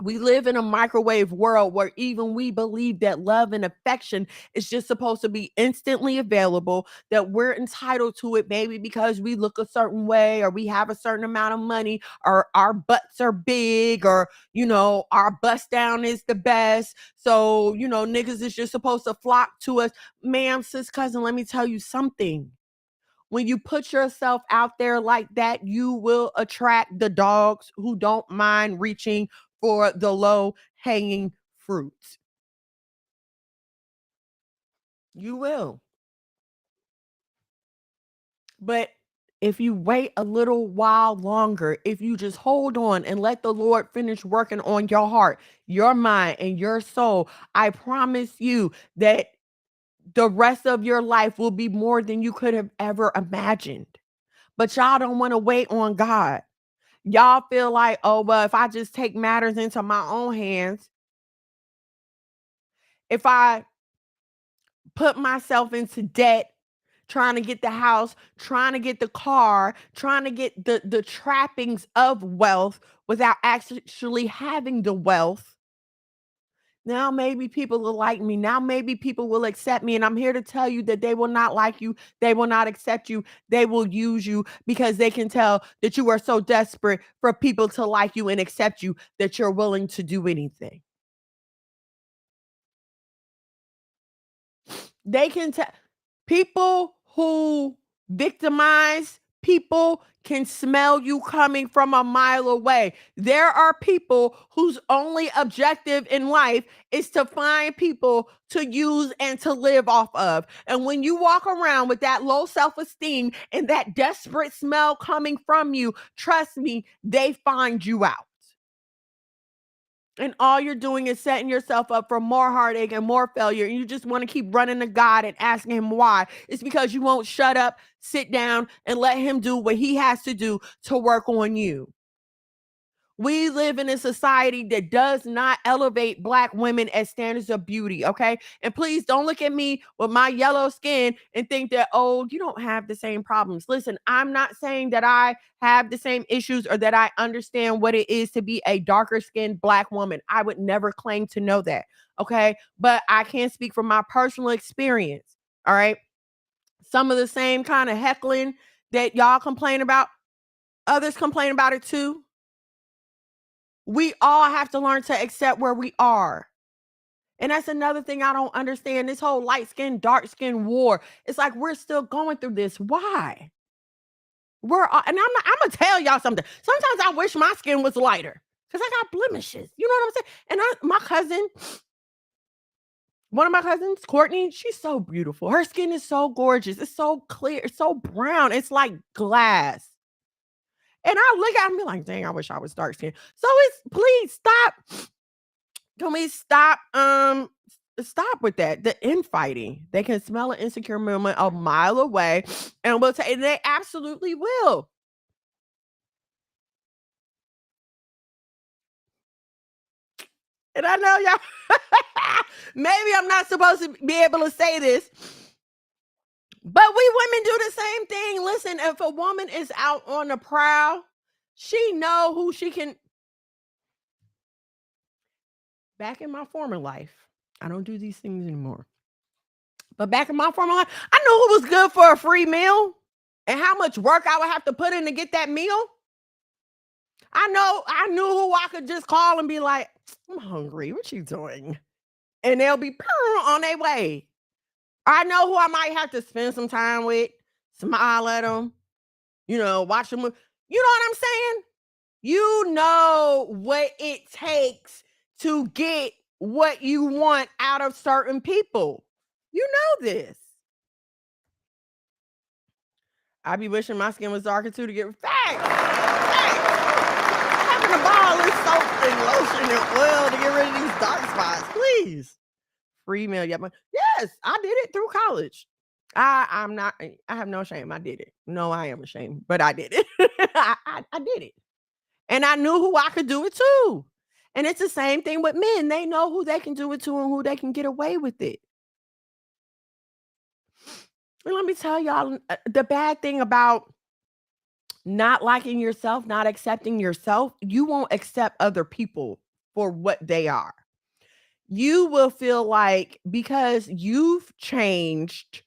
S3: we live in a microwave world where even we believe that love and affection is just supposed to be instantly available, that we're entitled to it, maybe because we look a certain way or we have a certain amount of money or our butts are big or, our bust down is the best. So, niggas is just supposed to flock to us. Ma'am, sis, cousin, let me tell you something. When you put yourself out there like that, you will attract the dogs who don't mind reaching for the low hanging fruit. You will. But if you wait a little while longer, if you just hold on and let the Lord finish working on your heart, your mind, and your soul, I promise you that the rest of your life will be more than you could have ever imagined. But y'all don't want to wait on God. Y'all feel like, oh, well, if I just take matters into my own hands, if I put myself into debt, trying to get the house, trying to get the car, trying to get the trappings of wealth without actually having the wealth, now maybe people will like me. Now maybe people will accept me. And I'm here to tell you that they will not like you. They will not accept you. They will use you because they can tell that you are so desperate for people to like you and accept you that you're willing to do anything. They can tell people who victimize people can smell you coming from a mile away. There are people whose only objective in life is to find people to use and to live off of. And when you walk around with that low self-esteem and that desperate smell coming from you, trust me, they find you out. And all you're doing is setting yourself up for more heartache and more failure. And you just want to keep running to God and asking him why. It's because you won't shut up, sit down, and let him do what he has to do to work on you. We live in a society that does not elevate Black women as standards of beauty, okay? And please don't look at me with my yellow skin and think that, oh, you don't have the same problems. Listen, I'm not saying that I have the same issues or that I understand what it is to be a darker skinned Black woman. I would never claim to know that, okay? But I can speak from my personal experience, all right? Some of the same kind of heckling that y'all complain about, others complain about it too. We all have to learn to accept where we are. And that's another thing I don't understand. This whole light skin, dark skin war. It's like we're still going through this. Why? And I'm gonna tell y'all something. Sometimes I wish my skin was lighter because I got blemishes. You know what I'm saying? And my cousin, one of my cousins, Courtney, she's so beautiful. Her skin is so gorgeous. It's so clear. It's so brown. It's like glass. And I look at him and be like, dang, I wish I was dark skinned. So please stop. Can we stop with that? The infighting. They can smell an insecure moment a mile away and will and they absolutely will. And I know y'all maybe I'm not supposed to be able to say this, but we women do the same thing. Listen, if a woman is out on the prowl, she know who she can. Back in my former life, I don't do these things anymore. But back in my former life, I knew who was good for a free meal and how much work I would have to put in to get that meal. I knew who I could just call and be like, I'm hungry. What you doing? And they'll be on their way. I know who I might have to spend some time with, smile at them, watch them. You know what I'm saying? You know what it takes to get what you want out of certain people. You know this. I be wishing my skin was darker too to get facts. Having a ball is soap and lotion and oil to get rid of these dark spots, please. Free meal, yeah. Yes, I did it through college. I have no shame. I did it. No, I am ashamed, but I did it. I did it. And I knew who I could do it to. And it's the same thing with men. They know who they can do it to and who they can get away with it. And let me tell y'all, the bad thing about not liking yourself, not accepting yourself, you won't accept other people for what they are. You will feel like because you've changed,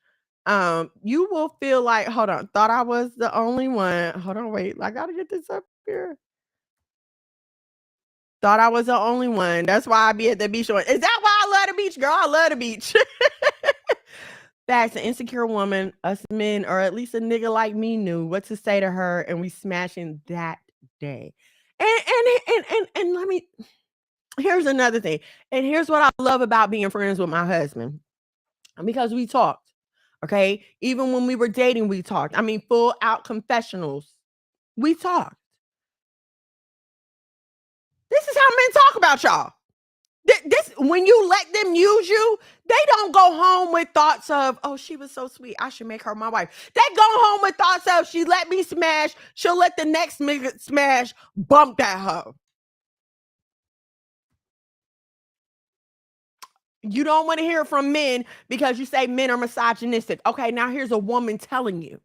S3: you will feel like, hold on, thought I was the only one. Hold on, wait, I gotta get this up here. Thought I was the only one. That's why I be at the beach. Is that why I love the beach, girl? I love the beach. Facts, an insecure woman, us men, or at least a nigga like me knew what to say to her, and we smashing that day. And let me. Here's another thing, and here's what I love about being friends with my husband, because we talked. Okay, even when we were dating, we talked. I mean, full out confessionals. We talked. This is how men talk about y'all. This when you let them use you, they don't go home with thoughts of, oh, she was so sweet, I should make her my wife. They go home with thoughts of, she let me smash, she'll let the next nigga smash, bump that hoe. You don't want to hear from men because you say men are misogynistic. Okay, now here's a woman telling you.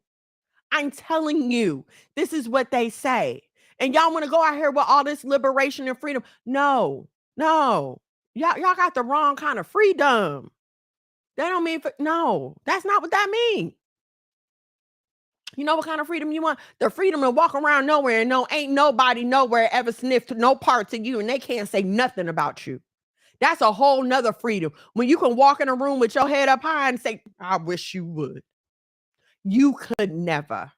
S3: I'm telling you, this is what they say. And y'all want to go out here with all this liberation and freedom. No. Y'all got the wrong kind of freedom. That don't mean no, that's not what that means. You know what kind of freedom you want? The freedom to walk around nowhere and ain't nobody nowhere ever sniffed no parts of you and they can't say nothing about you. That's a whole nother freedom. When you can walk in a room with your head up high and say, I wish you would. You could never.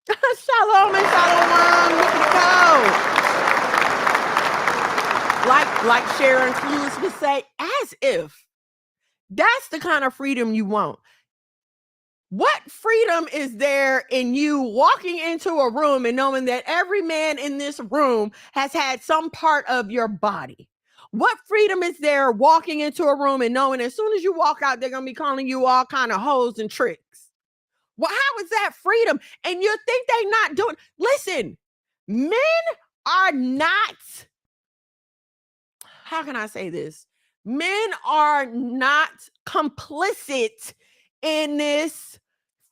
S3: Shalom and shalom. Look at go. Like Sharon Clues would say, as if. That's the kind of freedom you want. What freedom is there in you walking into a room and knowing that every man in this room has had some part of your body? What freedom is there walking into a room and knowing as soon as you walk out, they're going to be calling you all kind of hoes and tricks? Well, how is that freedom? And you think they're not doing. Listen, men are not. How can I say this? Men are not complicit in this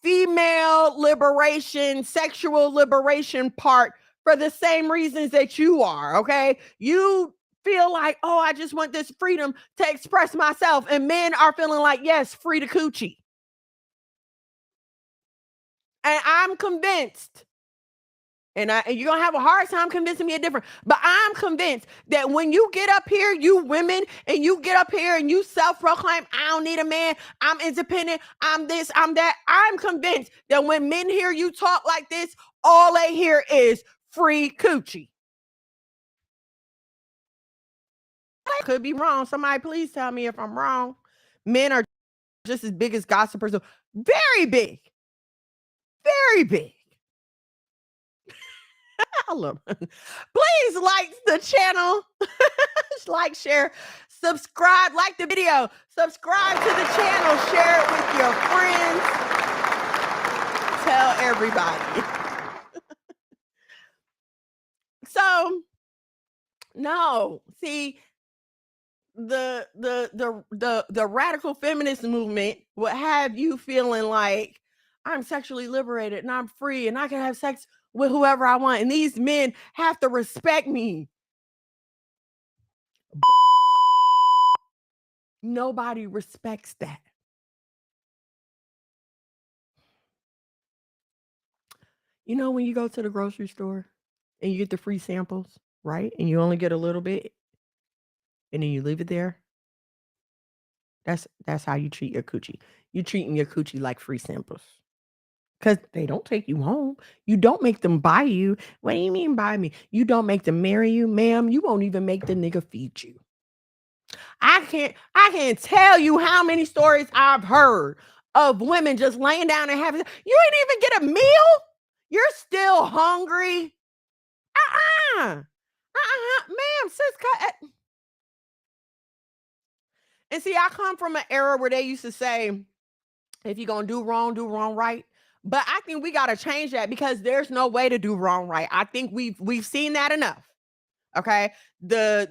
S3: female liberation, sexual liberation part for the same reasons that you are, okay? You feel like, oh, I just want this freedom to express myself. And men are feeling like, yes, free to coochie. And I'm convinced, and you're going to have a hard time convincing me of different, but I'm convinced that when you get up here, you women, and you get up here and you self-proclaim, I don't need a man, I'm independent, I'm this, I'm that, I'm convinced that when men hear you talk like this, all they hear is free coochie. I could be wrong. Somebody please tell me if I'm wrong. Men are just as big as gossipers. Very big. Very big. tell them. Please like the channel. Like, share, subscribe, like the video, subscribe to the channel, share it with your friends. Tell everybody. So, no, see, the radical feminist movement would have you feeling like I'm sexually liberated and I'm free and I can have sex with whoever I want and these men have to respect me. Nobody respects that. You know, when you go to the grocery store and you get the free samples, right? And you only get a little bit and then you leave it there. That's how you treat your coochie. You treating your coochie like free samples. Because they don't take you home. You don't make them buy you. What do you mean buy me? You don't make them marry you, ma'am. You won't even make the nigga feed you. I can't tell you how many stories I've heard of women just laying down and having, you ain't even get a meal. You're still hungry. Ma'am, sis, and see, I come from an era where they used to say, if you're gonna do wrong right. But I think we gotta change that because there's no way to do wrong right. I think we've seen that enough. Okay. The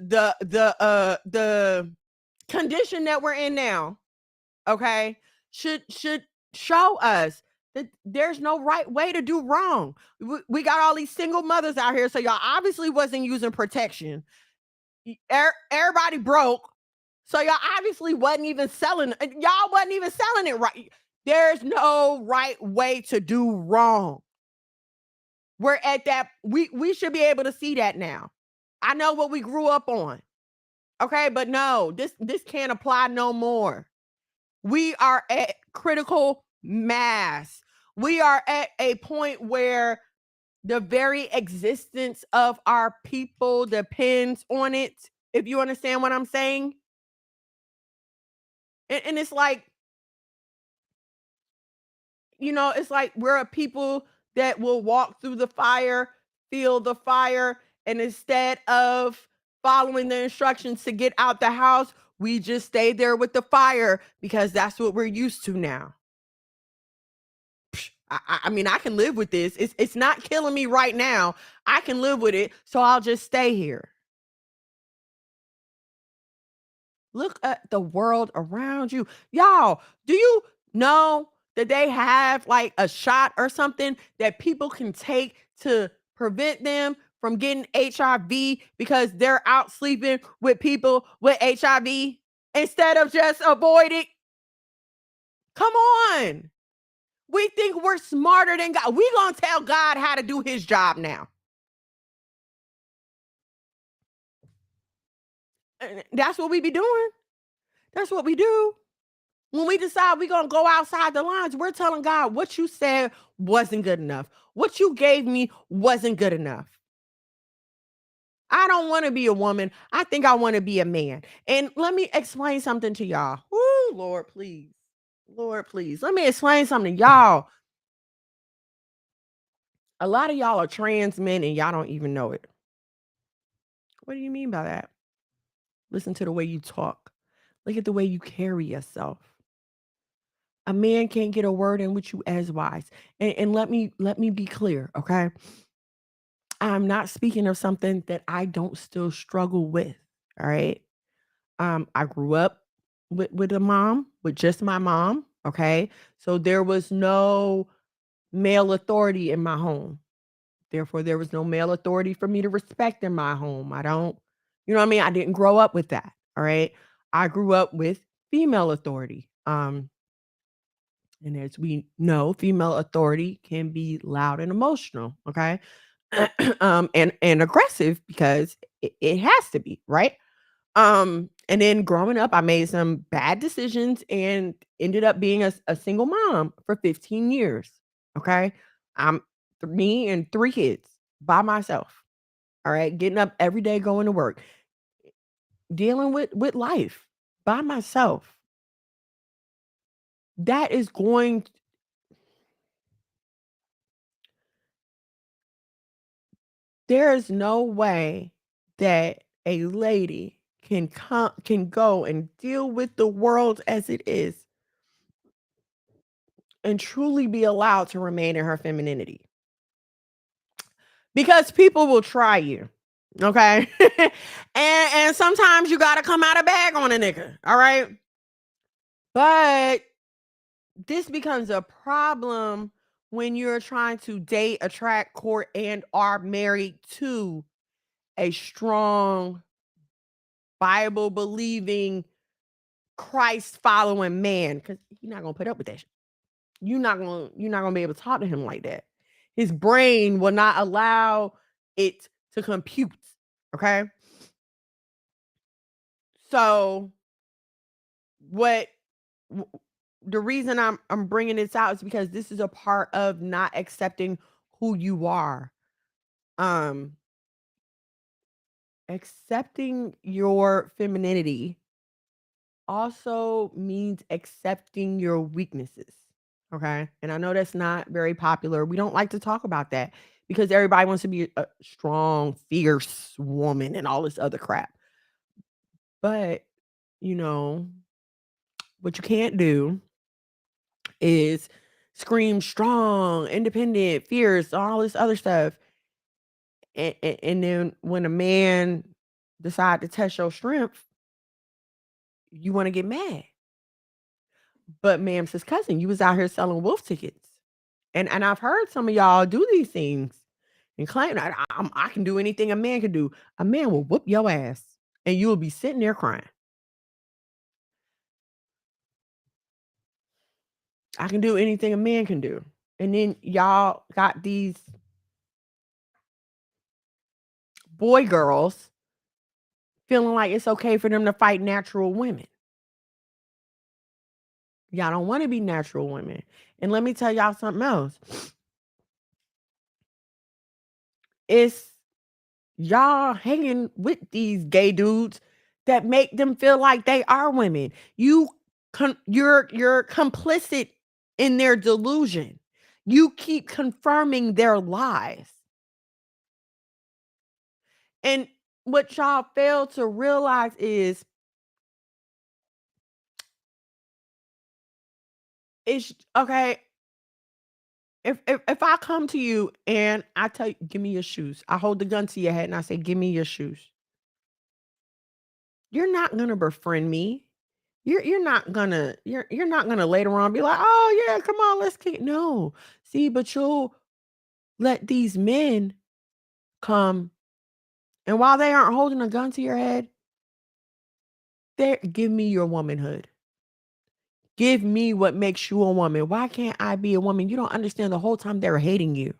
S3: condition that we're in now, okay, should show us that there's no right way to do wrong. We got all these single mothers out here, so y'all obviously wasn't using protection. Everybody broke. So y'all obviously wasn't even selling it right. There's no right way to do wrong. We're at that, we should be able to see that now. I know what we grew up on. Okay, but no, this can't apply no more. We are at critical mass. We are at a point where the very existence of our people depends on it. If you understand what I'm saying. And it's like, you know, it's like we're a people that will walk through the fire, feel the fire, and instead of following the instructions to get out the house, we just stay there with the fire because that's what we're used to now. I mean, I can live with this. It's not killing me right now. I can live with it, so I'll just stay here. Look at the world around you. Y'all, do you know that they have like a shot or something that people can take to prevent them from getting HIV because they're out sleeping with people with HIV instead of just avoid it? Come on. We think we're smarter than God. We gonna tell God how to do his job now. And that's what we be doing. That's what we do. When we decide we're going to go outside the lines, we're telling God what you said wasn't good enough. What you gave me wasn't good enough. I don't want to be a woman. I think I want to be a man. And let me explain something to y'all. Woo, Lord, please. Lord, please. Let me explain something to y'all. A lot of y'all are trans men and y'all don't even know it. What do you mean by that? Listen to the way you talk. Look at the way you carry yourself. A man can't get a word in with you as wise. And let me be clear, okay? I'm not speaking of something that I don't still struggle with. All right. I grew up with a mom, with just my mom. Okay. So there was no male authority in my home. Therefore, there was no male authority for me to respect in my home. I don't, you know what I mean? I didn't grow up with that. All right. I grew up with female authority. And as we know, female authority can be loud and emotional, okay? And aggressive because it has to be, right? And then growing up, I made some bad decisions and ended up being a single mom for 15 years. Okay. I'm me and 3 kids by myself. All right. Getting up every day, going to work, dealing with life by myself. That is going, There is no way that a lady can go and deal with the world as it is and truly be allowed to remain in her femininity. Because people will try you. Okay. and sometimes you gotta come out of bag on a nigga. All right. But this becomes a problem when you're trying to date, attract, court, and are married to a strong, Bible believing, Christ following man. Because he's not gonna put up with that shit. You're not gonna be able to talk to him like that. His brain will not allow it to compute. Okay. So what the reason I'm bringing this out is because this is a part of not accepting who you are. Accepting your femininity also means accepting your weaknesses. Okay. And I know that's not very popular. We don't like to talk about that because everybody wants to be a strong, fierce woman and all this other crap. But, you know, what you can't do is scream strong, independent, fierce, all this other stuff. And then when a man decide to test your strength, you want to get mad. But ma'am, says cousin, you was out here selling wolf tickets. And I've heard some of y'all do these things and claim that I can do anything a man can do. A man will whoop your ass and you will be sitting there crying. I can do anything a man can do. And then y'all got these boy girls feeling like it's okay for them to fight natural women. Y'all don't want to be natural women. And let me tell y'all something else. It's y'all hanging with these gay dudes that make them feel like they are women. You're complicit in their delusion. You keep confirming their lies. And what y'all fail to realize is it's okay. If I come to you and I tell you, give me your shoes, I hold the gun to your head and I say, give me your shoes. You're not gonna befriend me. You're not gonna you're not gonna later on be like, oh yeah, come on, let's kick. No. See, but you'll let these men come, and while they aren't holding a gun to your head, they give me your womanhood. Give me what makes you a woman. Why can't I be a woman? You don't understand the whole time they're hating you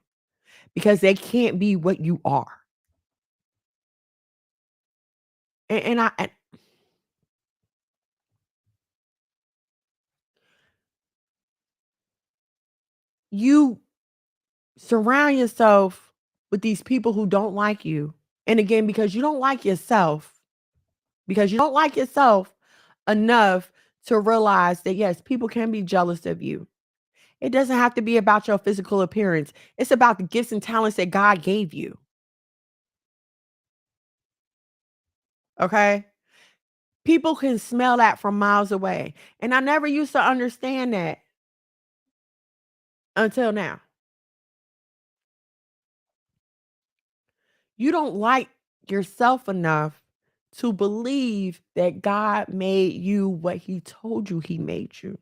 S3: because they can't be what you are. And you surround yourself with these people who don't like you. And again, because you don't like yourself, enough to realize that yes, people can be jealous of you. It doesn't have to be about your physical appearance. It's about the gifts and talents that God gave you. Okay? People can smell that from miles away. And I never used to understand that until now. You don't like yourself enough to believe that God made you what he told you he made you.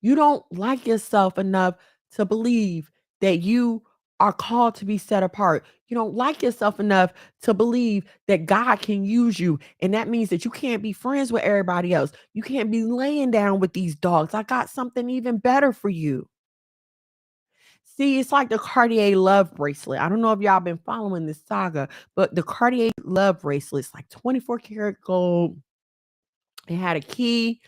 S3: You don't like yourself enough to believe that you are called to be set apart. You don't like yourself enough to believe that God can use you. And that means that you can't be friends with everybody else. You can't be laying down with these dogs. I got something even better for you. See, it's like the Cartier love bracelet. I don't know if y'all been following this saga, but the Cartier love bracelet is like 24 karat gold. It had a key.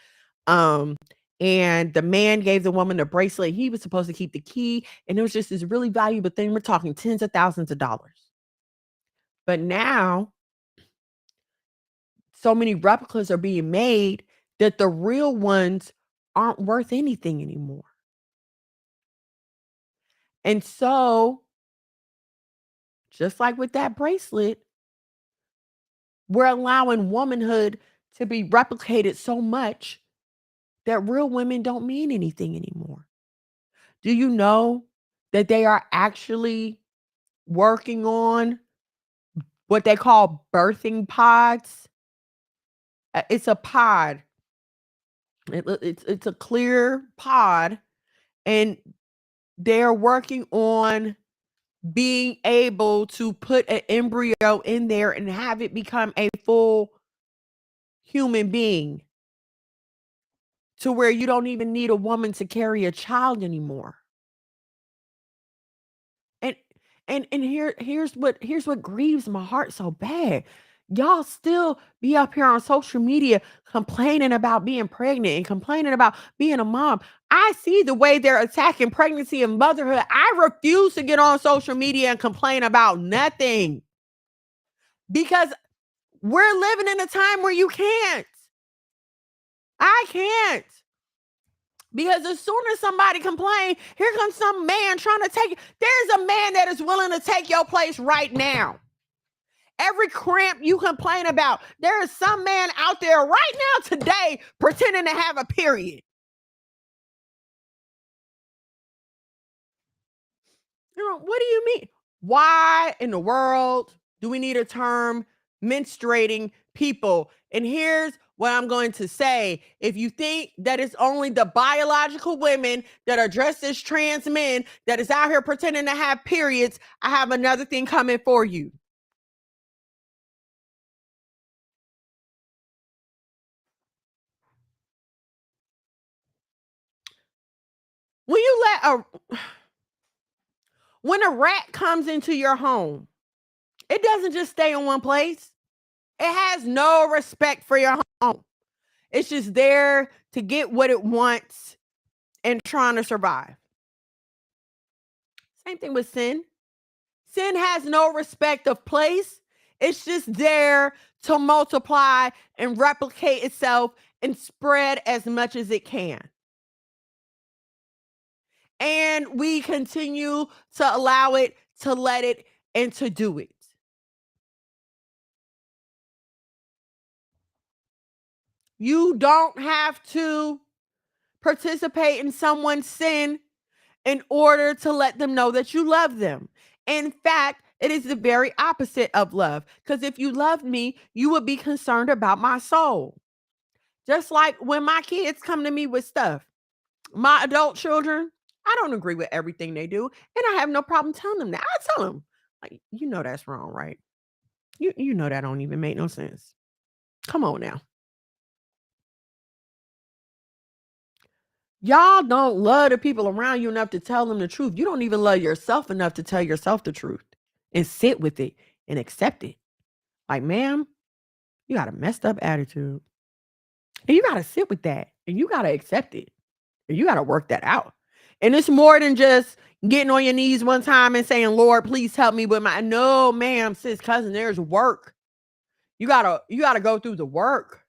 S3: Um, and the man gave the woman the bracelet. He was supposed to keep the key, and it was just this really valuable thing. We're talking tens of thousands of dollars. But now, so many replicas are being made that the real ones aren't worth anything anymore. And so just like with that bracelet, we're allowing womanhood to be replicated so much that real women don't mean anything anymore. Do you know that they are actually working on what they call birthing pods? It's a pod. It's a clear pod, and they're working on being able to put an embryo in there and have it become a full human being, to where you don't even need a woman to carry a child anymore. And here's what grieves my heart so bad. Y'all still be up here on social media complaining about being pregnant and complaining about being a mom. I see the way they're attacking pregnancy and motherhood. I refuse to get on social media and complain about nothing, because we're living in a time where you can't. I can't. Because as soon as somebody complains, here comes some man trying to take it. There's a man that is willing to take your place right now. Every cramp you complain about, there is some man out there right now today pretending to have a period. What do you mean? Why in the world do we need a term menstruating people? And here's what I'm going to say. If you think that it's only the biological women that are dressed as trans men that is out here pretending to have periods, I have another thing coming for you. When a rat comes into your home, it doesn't just stay in one place. It has no respect for your home. It's just there to get what it wants and trying to survive. Same thing with sin. Sin has no respect of place. It's just there to multiply and replicate itself and spread as much as it can. And we continue to allow it, to let it, and to do it. You don't have to participate in someone's sin in order to let them know that you love them. In fact, it is the very opposite of love. Because if you loved me, you would be concerned about my soul. Just like when my kids come to me with stuff, my adult children, I don't agree with everything they do. And I have no problem telling them that. I tell them, like, you know that's wrong, right? You know that don't even make no sense. Come on now. Y'all don't love the people around you enough to tell them the truth. You don't even love yourself enough to tell yourself the truth and sit with it and accept it. Like, ma'am, you got a messed up attitude. And you got to sit with that and you got to accept it. And you got to work that out. And it's more than just getting on your knees one time and saying, Lord, please help me with my, no, ma'am, sis, cousin, there's work. You gotta go through the work.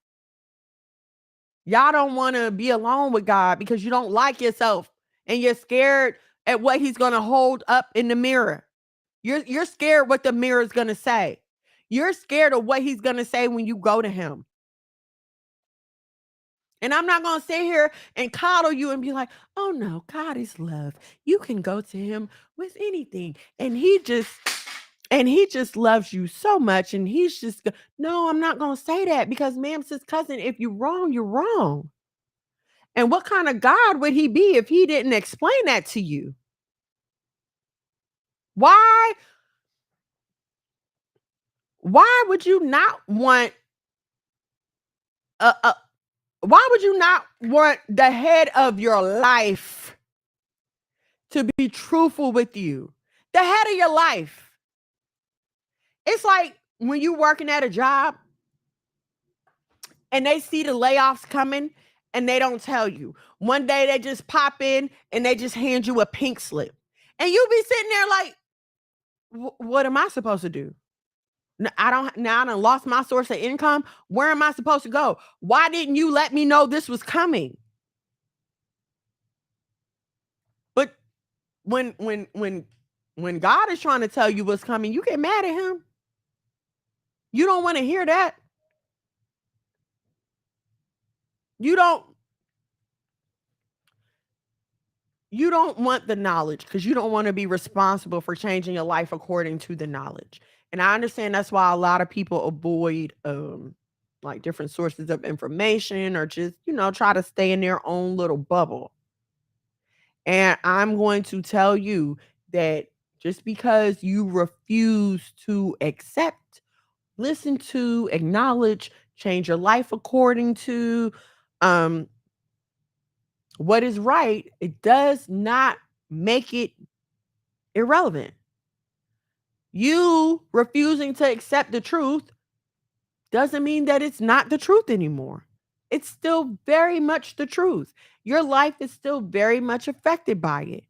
S3: Y'all don't want to be alone with God because you don't like yourself and you're scared at what he's going to hold up in the mirror. You're scared what the mirror is going to say. You're scared of what he's going to say when you go to him. And I'm not going to sit here and coddle you and be like, oh no, God is love. You can go to him with anything. And he just loves you so much. And he's just, no, I'm not going to say that because, ma'am, sis, cousin, if you're wrong, you're wrong. And what kind of God would he be if he didn't explain that to you? Why would you not want why would you not want the head of your life to be truthful with you? The head of your life. It's like when you're working at a job and they see the layoffs coming and they don't tell you. One day they just pop in and they just hand you a pink slip. And you be sitting there like, what am I supposed to do? I done lost my source of income. Where am I supposed to go? Why didn't you let me know this was coming? But when when God is trying to tell you what's coming, you get mad at him. You don't want to hear that. You don't want the knowledge because you don't want to be responsible for changing your life according to the knowledge. And I understand that's why a lot of people avoid like different sources of information or just, try to stay in their own little bubble. And I'm going to tell you that just because you refuse to accept, listen to, acknowledge, change your life according to what is right, it does not make it irrelevant. You refusing to accept the truth doesn't mean that it's not the truth anymore. It's still very much the truth. Your life is still very much affected by it.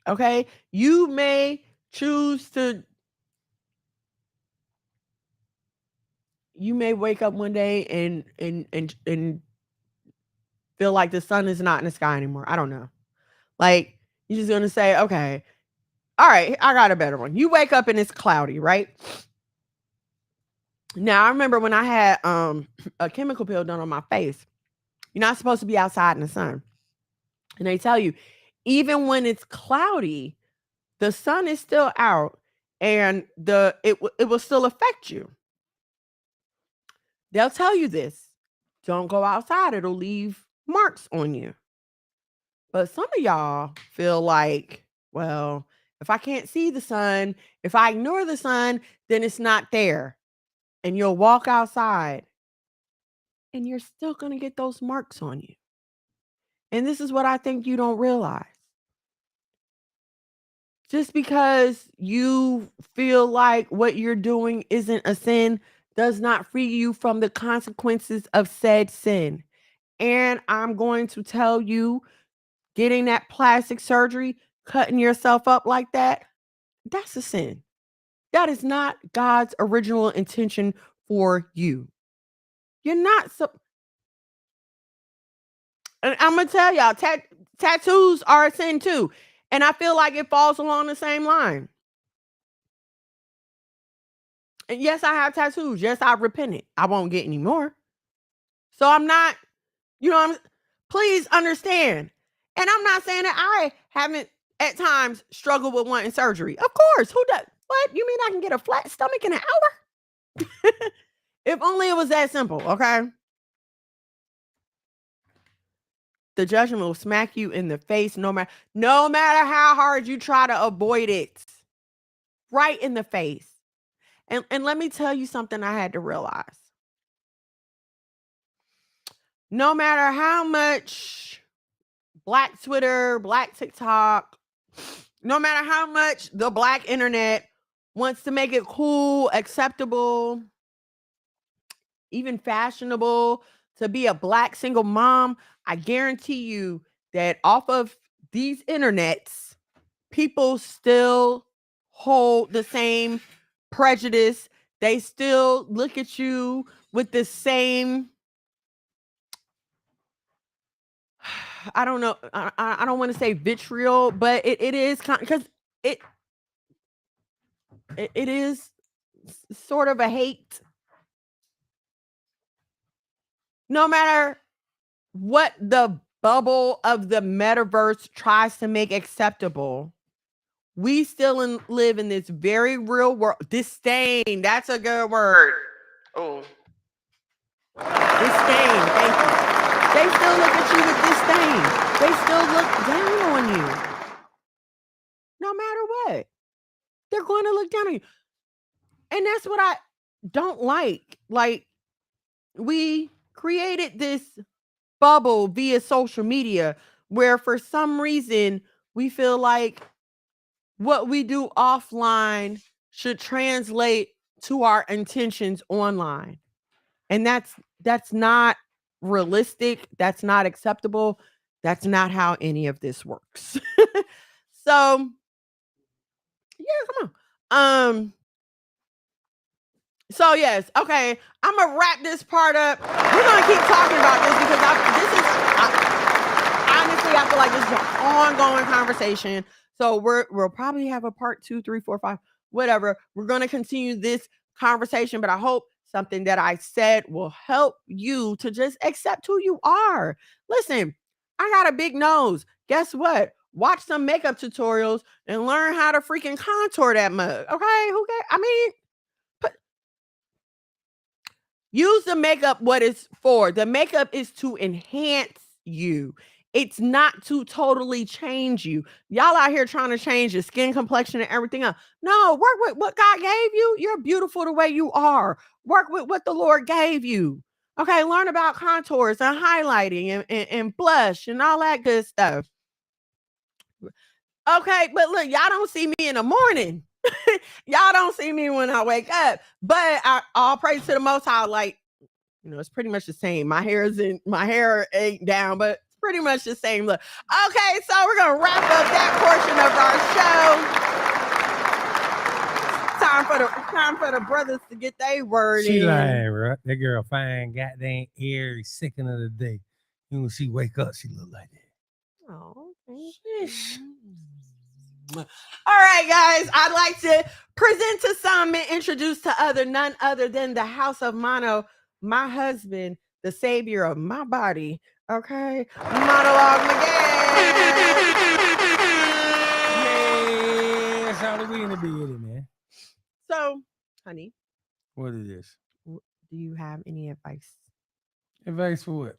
S3: Okay? You may choose to, you may wake up one day and feel like the sun is not in the sky anymore. I don't know. Like, you're just going to say, okay, all right, I got a better one. You wake up and it's cloudy, right? Now, I remember when I had a chemical peel done on my face. You're not supposed to be outside in the sun. And they tell you, even when it's cloudy, the sun is still out and it will still affect you. They'll tell you this. Don't go outside. It'll leave marks on you. But some of y'all feel like, well, if I can't see the sun, if I ignore the sun, then it's not there. And you'll walk outside and you're still going to get those marks on you. And this is what I think you don't realize. Just because you feel like what you're doing isn't a sin does not free you from the consequences of said sin. And I'm going to tell you, getting that plastic surgery, cutting yourself up like that, that's a sin. That is not God's original intention for you. You're not and I'm gonna tell y'all, tattoos are a sin too. And I feel like it falls along the same line. And yes, I have tattoos. Yes, I repented. I won't get any more. So I'm not, please understand. And I'm not saying that I haven't at times struggled with wanting surgery. Of course. Who does? What? You mean I can get a flat stomach in an hour? If only it was that simple, okay? The judgment will smack you in the face no matter how hard you try to avoid it. Right in the face. And let me tell you something I had to realize. No matter how much Black Twitter, Black TikTok, no matter how much the Black internet wants to make it cool, acceptable, even fashionable to be a Black single mom, I guarantee you that off of these internets, people still hold the same prejudice. They still look at you with the same, I don't know, I don't want to say vitriol, but it is because it is sort of a hate. No matter what the bubble of the metaverse tries to make acceptable, we still live in this very real world. Disdain, that's a good word. Oh. Disdain, thank you. They still look at you with disdain. They still look down on you. No matter what. They're going to look down on you. And that's what I don't like. Like, we created this bubble via social media where for some reason we feel like what we do offline should translate to our intentions online. And that's not realistic. That's not acceptable. That's not how any of this works. So, yeah, come on. So yes, okay. I'm gonna wrap this part up. We're gonna keep talking about this because honestly, Honey, I feel like this is an ongoing conversation. So we'll probably have a part 2, 3, 4, 5, whatever. We're gonna continue this conversation, but I hope something that I said will help you to just accept who you are. Listen, I got a big nose. Guess what? Watch some makeup tutorials and learn how to freaking contour that mug. Okay? Who cares? I mean, use the makeup what it's for. The makeup is to enhance you. It's not to totally change you. Y'all out here trying to change your skin complexion and everything else. No, work with what God gave you. You're beautiful the way you are. Work with what the Lord gave you. Okay, learn about contours and highlighting and blush and all that good stuff. Okay, but look, y'all don't see me in the morning. Y'all don't see me when I wake up. But all praise to the Most High. Like, it's pretty much the same. My hair ain't down, but it's pretty much the same look. Okay, so we're gonna wrap up that portion of our show. Time for the brothers to get their word
S4: She
S3: in.
S4: lying, bro. That girl fine, goddamn every second of the day. When she wake up, she look like that.
S3: Oh, all right, guys. I'd like to present to some and introduce to none other than the House of Mono, my husband, the savior of my body. Okay, Monologue Miguel.
S4: Man, it's Halloween to be in it, man.
S3: So, honey,
S4: what is this?
S3: Do you have any advice?
S4: Advice for what?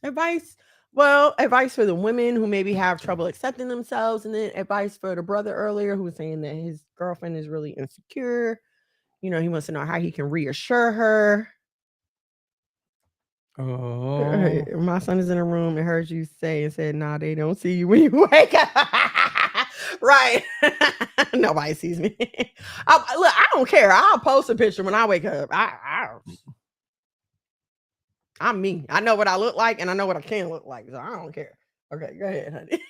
S3: Advice. Well, advice for the women who maybe have trouble accepting themselves, and then advice for the brother earlier who was saying that his girlfriend is really insecure. He wants to know how he can reassure her.
S4: Oh,
S3: my son is in a room and heard you say and said, "Nah, they don't see you when you wake up." Right? Nobody sees me. Look, I don't care. I'll post a picture when I wake up. I'm me. I know what I look like, and I know what I can look like, so I don't care. Okay, go ahead, honey.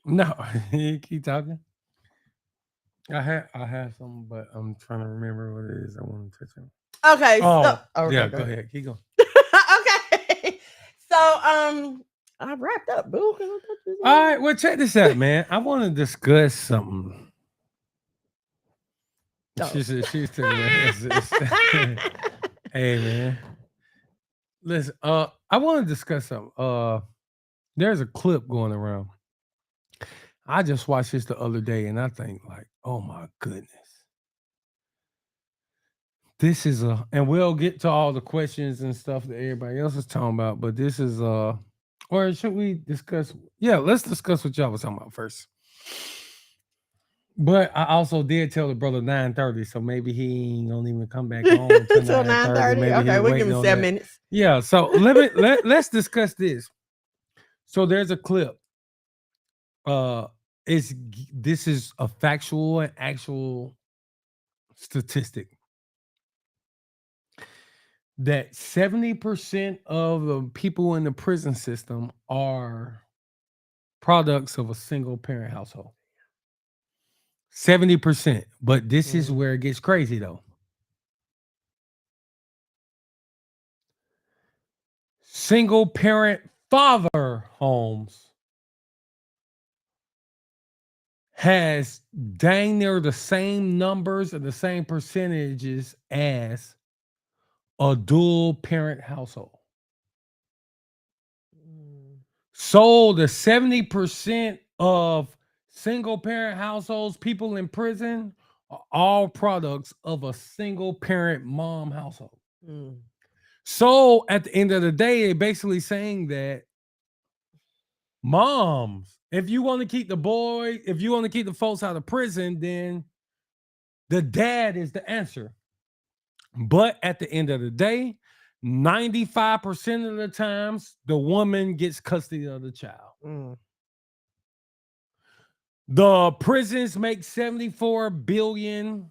S4: No, keep talking. I have something, but I'm trying to remember what it is I want to touch on.
S3: Okay.
S4: Okay, yeah, go ahead. Keep going.
S3: Okay. So, I wrapped up, boo.
S4: All right, well, check this out, man. I want to discuss something.
S3: Oh.
S4: She's hey, man. Listen, I want to discuss something. There's a clip going around. I just watched this the other day, and I think, like, oh my goodness. This is and we'll get to all the questions and stuff that everybody else is talking about, but this is or should we discuss? Yeah, let's discuss what y'all was talking about first. But I also did tell the brother 9:30, so maybe he ain't gonna even come back on until 9:30. Maybe
S3: okay, we'll give him 7 minutes.
S4: Yeah, so let's discuss this. So there's a clip. This is a factual and actual statistic that 70% of the people in the prison system are products of a single parent household. 70%. But this is where it gets crazy, though. Single parent father homes has dang near the same numbers and the same percentages as a dual parent household. So the 70% of single parent households, people in prison, are all products of a single parent mom household. So at the end of the day, they're basically saying that moms, if you want to keep the folks out of prison, then the dad is the answer. But at the end of the day, 95% of the times, the woman gets custody of the child. The prisons make $74 billion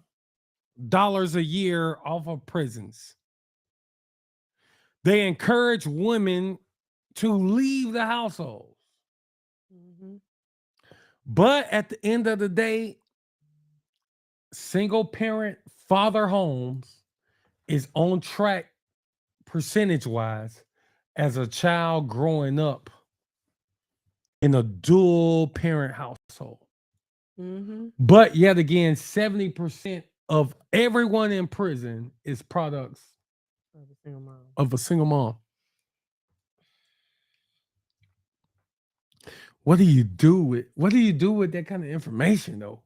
S4: a year off of prisons. They encourage women to leave the household. But at the end of the day, single parent father homes is on track percentage-wise as a child growing up in a dual parent household.
S3: Mm-hmm.
S4: But yet again, 70% of everyone in prison is products of a single mom. What do you do with that kind of information though?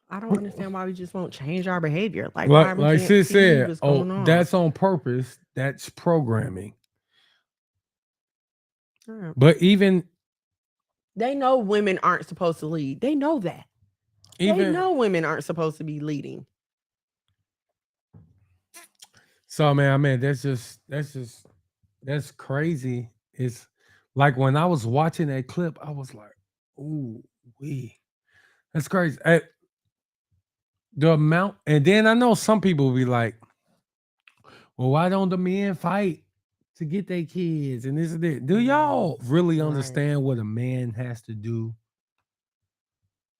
S3: I don't understand why we just won't change our behavior. Like why we
S4: Like
S3: can't
S4: sis
S3: see
S4: said,
S3: what's going on.
S4: that's on purpose. That's programming.
S3: Yeah.
S4: But even
S3: They know women aren't supposed to lead. They know that. They know women aren't supposed to be leading.
S4: So man, that's crazy. It's like when I was watching that clip, I was like, ooh, that's crazy. The amount, and then I know some people will be like, well, why don't the men fight to get their kids and this and that? Do y'all really understand what a man has to do?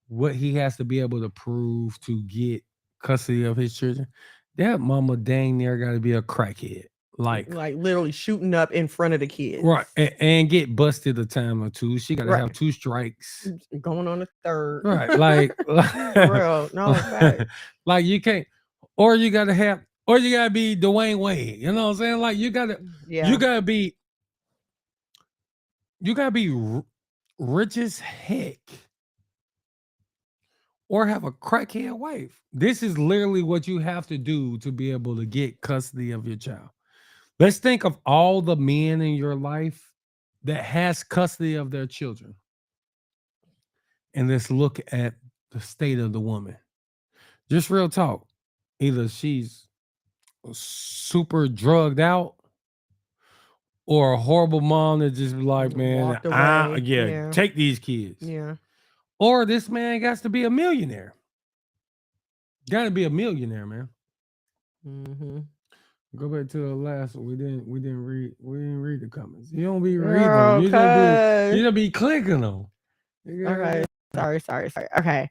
S4: What he has to be able to prove to get custody of his children? That mama dang near got to be a crackhead. Like
S3: literally shooting up in front of the kids.
S4: Right. And get busted a time or two. She got to have 2 strikes.
S3: Going on a third.
S4: Right. Like,
S3: bro, no, fact.
S4: Like you can't, or you got to be Dwayne Wade. You know what I'm saying? Like you got to be rich as heck or have a crackhead wife. This is literally what you have to do to be able to get custody of your child. Let's think of all the men in your life that has custody of their children. And let's look at the state of the woman. Just real talk. Either she's super drugged out or a horrible mom that just be like, man, take these kids.
S3: Yeah.
S4: Or this man got to be a millionaire. Got to be a millionaire, man.
S3: Mm-hmm.
S4: Go back to the last one. We didn't read the comments. You don't be reading them. You just be clicking them.
S3: Okay. Sorry. Okay.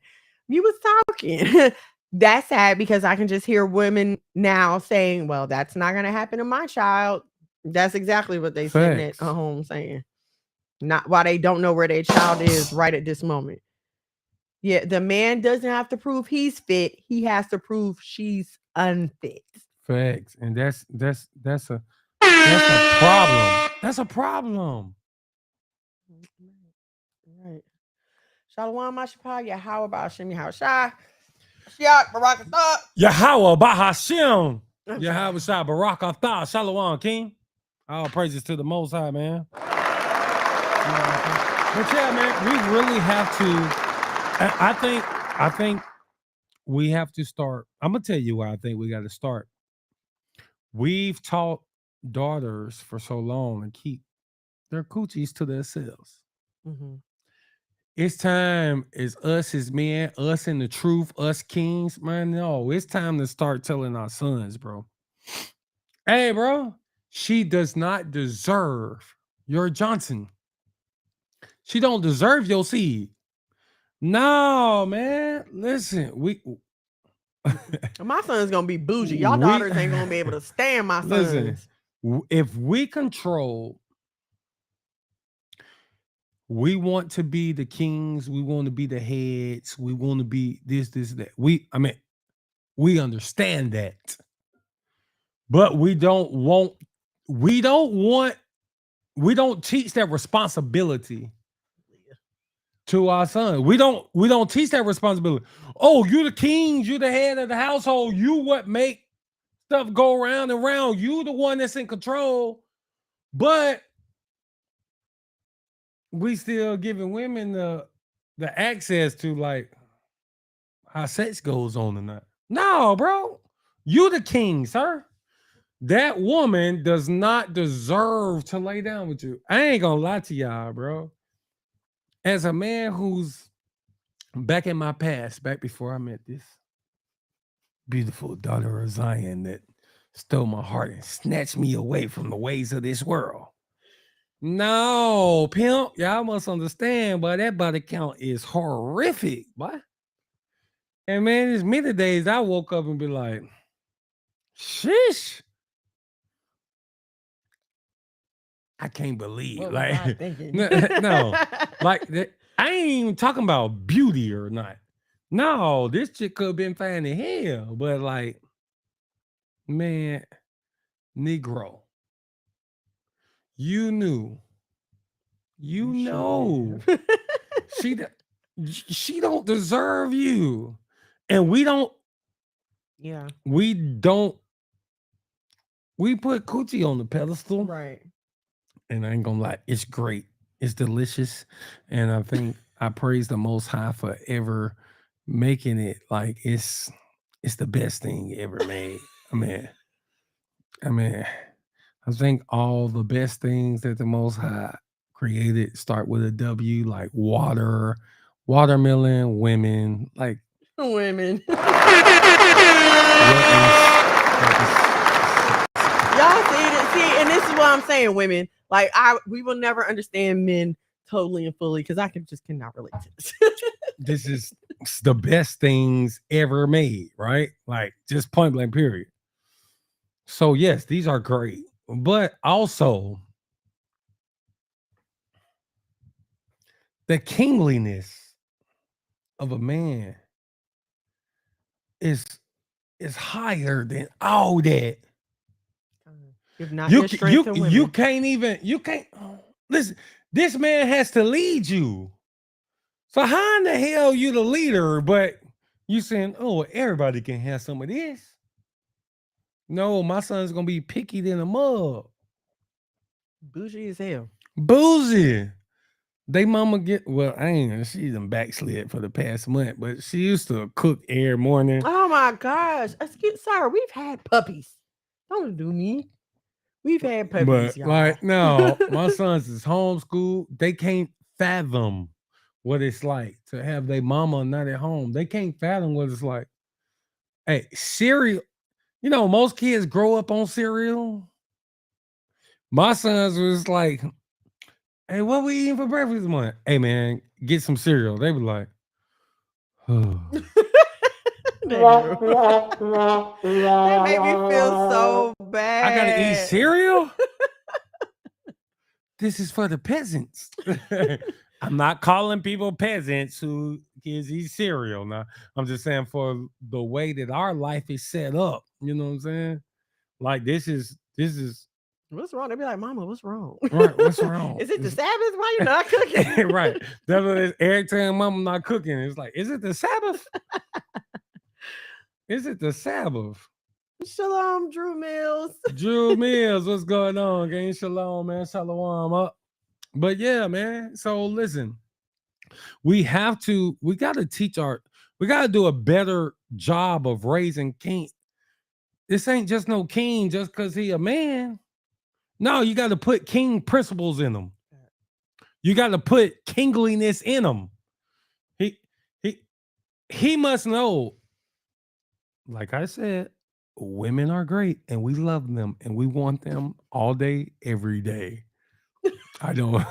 S3: You was talking. That's sad because I can just hear women now saying, well, that's not going to happen to my child. That's exactly what they sitting at home saying. Not why they don't know where their child is right at this moment. Yeah, the man doesn't have to prove he's fit. He has to prove she's unfit.
S4: Facts. And that's a problem. That's a problem.
S3: Right. Shalom Mashapah, Yahweh Ba'ashem Yahushua. Shiach Barakatah.
S4: Yahweh Bahashem. Yahweh Shah Barakatah. Shalom, King. All praises to the Most High, man. But yeah, man, we really have to. I think we have to start. I'm gonna tell you why I think we got to start. We've taught daughters for so long to keep their coochies to themselves.
S3: Mm-hmm.
S4: It's time, it's us as men, us in the truth, us kings, man. No, it's time to start telling our sons, bro. Hey, bro, she does not deserve your Johnson. She don't deserve your seed. No, man. Listen,
S3: my son's gonna be bougie. Y'all daughters ain't gonna be able to stand my sons.
S4: Listen, if we control, we want to be the kings, we want to be the heads, we want to be this, that. We understand that. But we don't teach that responsibility to our son. We don't teach that responsibility. Oh, you the kings, you the head of the household, you what make stuff go round and round. You the one that's in control. But we still giving women the access to like how sex goes on tonight. No, bro. You the king, sir. That woman does not deserve to lay down with you. I ain't gonna lie to y'all, bro. As a man who's back in my past, back before I met this beautiful daughter of Zion that stole my heart and snatched me away from the ways of this world. No, pimp, y'all must understand, but that body count is horrific, boy. And man, there's many days I woke up and be like, sheesh. I can't believe.
S3: What was I
S4: Like,
S3: thinking?
S4: no, like I ain't even talking about beauty or not. No, this chick could have been fine in hell, but like, man, Negro, you knew, you
S3: You shouldn't
S4: know,
S3: have.
S4: she d- she don't deserve you, and we don't
S3: Yeah,
S4: we don't we put coochie on the pedestal,
S3: right.
S4: and I ain't gonna lie, it's great, it's delicious, and I think I praise the Most High for ever making it like it's the best thing ever made. I mean, I think all the best things that the Most High created start with a W, like water, watermelon, women, like
S3: Women.
S4: what
S3: Y'all see, and this is what I'm saying, women. Like we will never understand men totally and fully because I cannot relate to this.
S4: this is the best things ever made, right? Like just point blank, period. So yes, these are great, but also the kingliness of a man is is higher than all that.
S3: If not your strength to women.
S4: You can't even listen. This man has to lead you. So how in the hell you the leader, but you saying, oh, everybody can have some of this? No, my son's gonna be picky than a mug.
S3: Bougie as hell.
S4: Boozy. They mama get I ain't she done backslid for the past month, but she used to cook every morning.
S3: Oh my gosh. Sorry, we've had puppies. Don't do me. We've had puppies,
S4: But
S3: y'all.
S4: like, no, my sons is homeschooled. They can't fathom what it's like to have their mama not at home. They can't fathom what it's like. Hey, cereal. You know, most kids grow up on cereal. My sons was like, hey, what we eating for breakfast this morning? Hey man, get some cereal. They were like, oh.
S3: That made me feel so bad.
S4: I gotta eat cereal? This is for the peasants. I'm not calling people peasants who kids eat cereal. Now, I'm just saying for the way that our life is set up. You know what I'm saying? Like this is
S3: what's wrong? They be like, Mama, what's wrong?
S4: Right, what's wrong?
S3: Is it the Sabbath? Why you not cooking?
S4: Right. That's what it's every time Mama not cooking. It's like, is it the Sabbath? Is it the Sabbath?
S3: Shalom, Drew Mills.
S4: Drew Mills, what's going on? Gang shalom, man. Shalom up. But yeah, man. So listen, we got to we got to do a better job of raising king. This ain't just no king just because he a man. No, you got to put king principles in him. You got to put kingliness in him. He must know, like I said, women are great and we love them and we want them all day, every day. I don't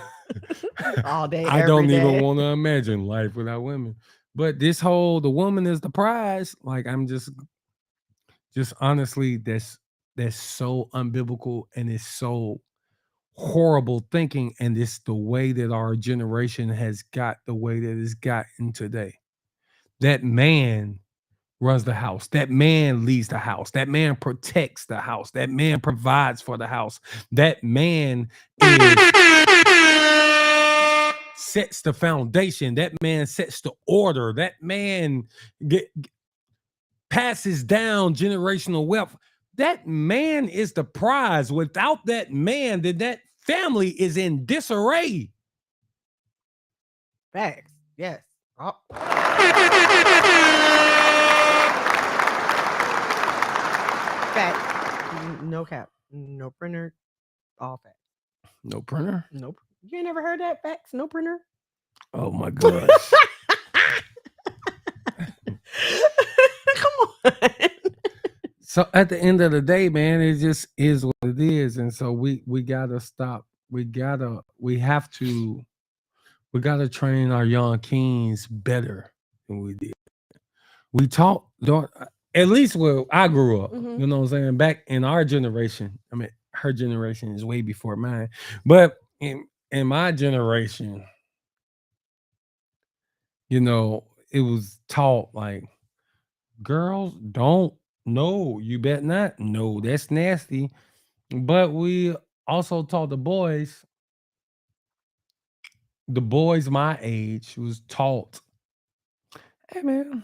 S3: all day.
S4: I
S3: every
S4: don't
S3: day.
S4: even want to imagine life without women. But this whole the woman is the prize. Like I'm just honestly, that's so unbiblical and it's so horrible thinking. And it's the way that our generation has got the way that it's gotten today. That man runs the house. That man leads the house. That man protects the house. That man provides for the house. That man sets the foundation. That man sets the order. That man passes down generational wealth. That man is the prize. Without that man, then that family is in disarray.
S3: Facts. Yes. Oh. Facts. No cap. No printer. All facts.
S4: No printer?
S3: Nope. You ain't never heard that? Facts. No printer.
S4: Oh my gosh.
S3: Come on.
S4: So at the end of the day, man, it just is what it is. And so we gotta stop. We have to train our young kings better than we did. We at least where I grew up, you know what I'm saying? Back in our generation, I mean, her generation is way before mine. But in my generation, it was taught like girls don't. No, you bet not. No, that's nasty. But we also taught the boys my age was taught, hey man,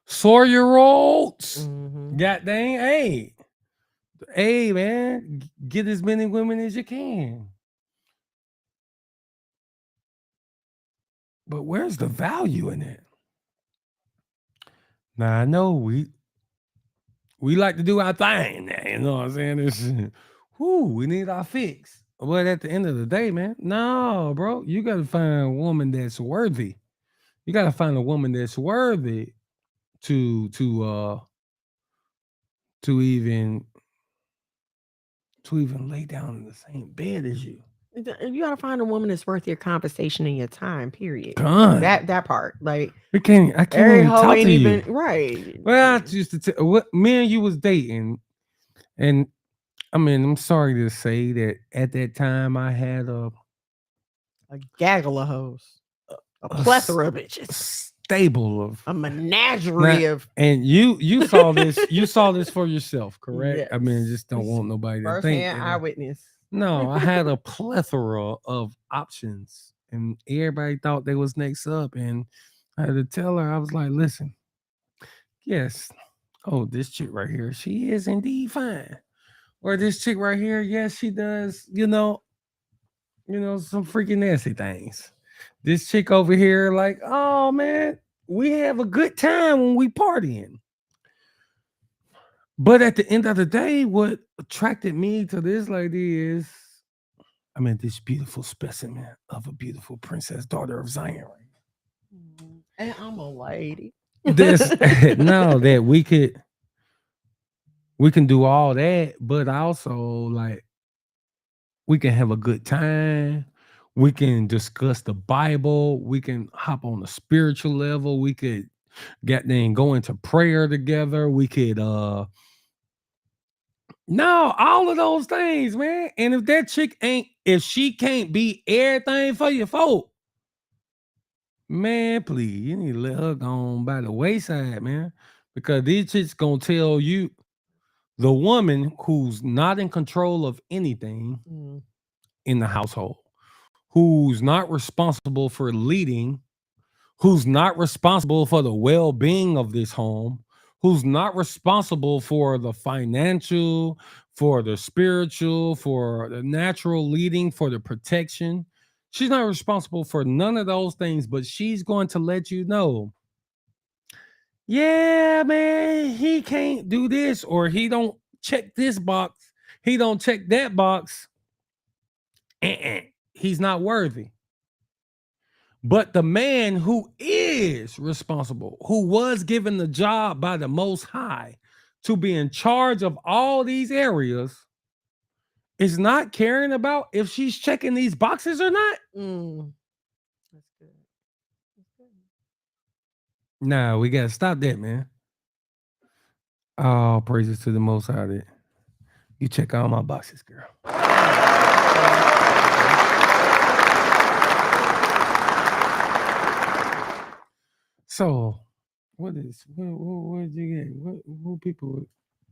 S4: soar your oats.
S3: Mhm.
S4: God dang, hey man, get as many women as you can. But where's the value in it? Now I know we like to do our thing now, you know what I'm saying? We need our fix. But at the end of the day, man, no, bro, you gotta find a woman that's worthy. You gotta find a woman that's worthy to to uh to even lay down in the same bed as you.
S3: You gotta find a woman that's worth your conversation and your time. Period.
S4: God,
S3: That part, like
S4: I can't
S3: every
S4: even
S3: hoe
S4: talk
S3: ain't
S4: to
S3: even
S4: you.
S3: right.
S4: Well, I used to tell what me and you was dating, and I mean, I'm sorry to say that at that time I had
S3: A gaggle of hoes, a
S4: a
S3: plethora of bitches,
S4: stable of
S3: a
S4: now,
S3: menagerie of.
S4: and you saw this for yourself, correct? I mean,
S3: Yes.
S4: just don't want nobody to think
S3: Firsthand
S4: that
S3: eyewitness.
S4: no, I had a plethora of options, and everybody thought they was next up, and I had to tell her I was like, listen, yes, oh, this chick right here, she is indeed fine. Or this chick right here, yes, she does, some freaking nasty things. This chick over here, like, oh man, we have a good time when we partying. But at the end of the day, what attracted me to this lady is, I mean, this beautiful specimen of a beautiful princess, daughter of Zion.
S3: And I'm a lady.
S4: This now that we can do all that, but also like we can have a good time. We can discuss the Bible. We can hop on a spiritual level. We could get then go into prayer together. We could no, all of those things, man. And if she can't be everything for your folk, man, please, you need to let her go on by the wayside, man. Because these chicks gonna tell you the woman who's not in control of anything
S3: Mm.
S4: in the household, who's not responsible for leading, who's not responsible for the well-being of this home, who's not responsible for the financial, for the spiritual, for the natural leading, for the protection. She's not responsible for none of those things, but she's going to let you know, yeah, man, he can't do this, or he don't check this box, he don't check that box. He's not worthy. But the man who is responsible, who was given the job by the Most High to be in charge of all these areas, is not caring about if she's checking these boxes or not.
S3: Mm. That's good. That's good.
S4: Nah, we gotta stop that, man. All praises to the Most High. That you check all my boxes, girl. So, what did you get? Who people?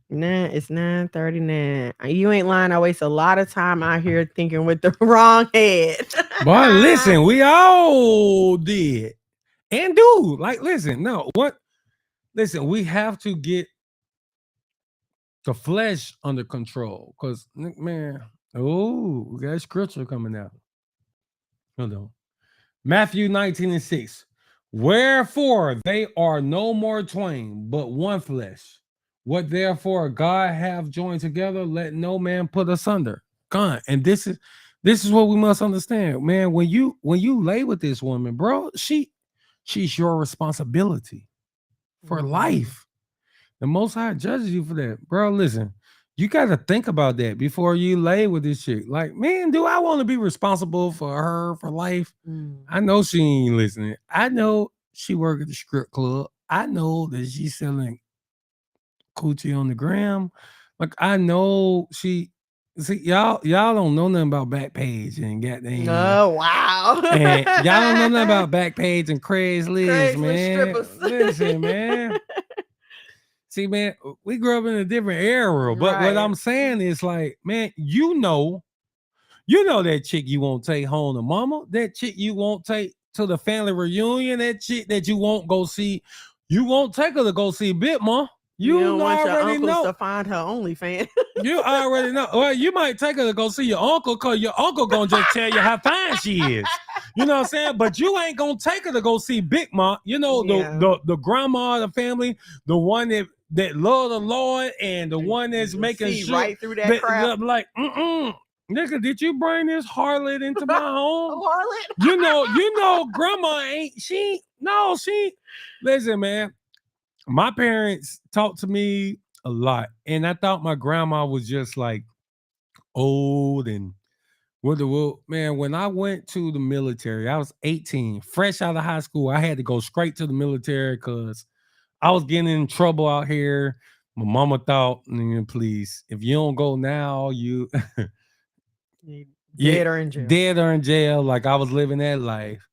S3: It's 9:39. You ain't lying. I waste a lot of time out here thinking with the wrong head.
S4: Boy, listen, we all did and do. Like, listen, no, what? Listen, we have to get the flesh under control. Because, man, we got scripture coming out. Hold on. Matthew 19:6. Wherefore they are no more twain, but one flesh. What therefore God hath joined together, let no man put asunder. God, and this is what we must understand, man. When you lay with this woman, bro, she's your responsibility for life. The Most High judges you for that, bro. Listen, you got to think about that before you lay with this chick. Like, man, do I want to be responsible for her for life? I know she ain't listening. I know she work at the strip club. I know that she's selling coochie on the gram. Like, I know she See, y'all don't know nothing about Backpage and goddamn.
S3: Oh wow.
S4: And y'all don't know nothing about Backpage and Craigslist,
S3: Craigslist
S4: man.
S3: strippers.
S4: Listen, man. See, man, we grew up in a different era, but what
S3: Right.
S4: I'm saying is like, man, you know that chick you won't take home to mama, that chick you won't take to the family reunion, that chick that you won't go see, you won't take her to go see Big Ma.
S3: You don't want your
S4: already
S3: uncles
S4: know.
S3: to find her OnlyFans.
S4: You already know. Well, you might take her to go see your uncle because your uncle gonna just tell you how fine she is. You know what I'm saying? But you ain't gonna take her to go see Big Ma. You know,
S3: Yeah.
S4: the grandma of the family, the one that love the Lord and the one that's
S3: You
S4: making
S3: see
S4: sure
S3: right through that crap.
S4: like, nigga, did you bring this harlot into my home?
S3: Harlot.
S4: You know, grandma ain't she? No, she. Listen, man. My parents talked to me a lot, and I thought my grandma was just like old and what the world. Man, when I went to the military, I was 18, fresh out of high school. I had to go straight to the military because I was getting in trouble out here. My mama thought, please, if you don't go now, you
S3: Dead or in jail.
S4: Dead or in jail. Like I was living that life.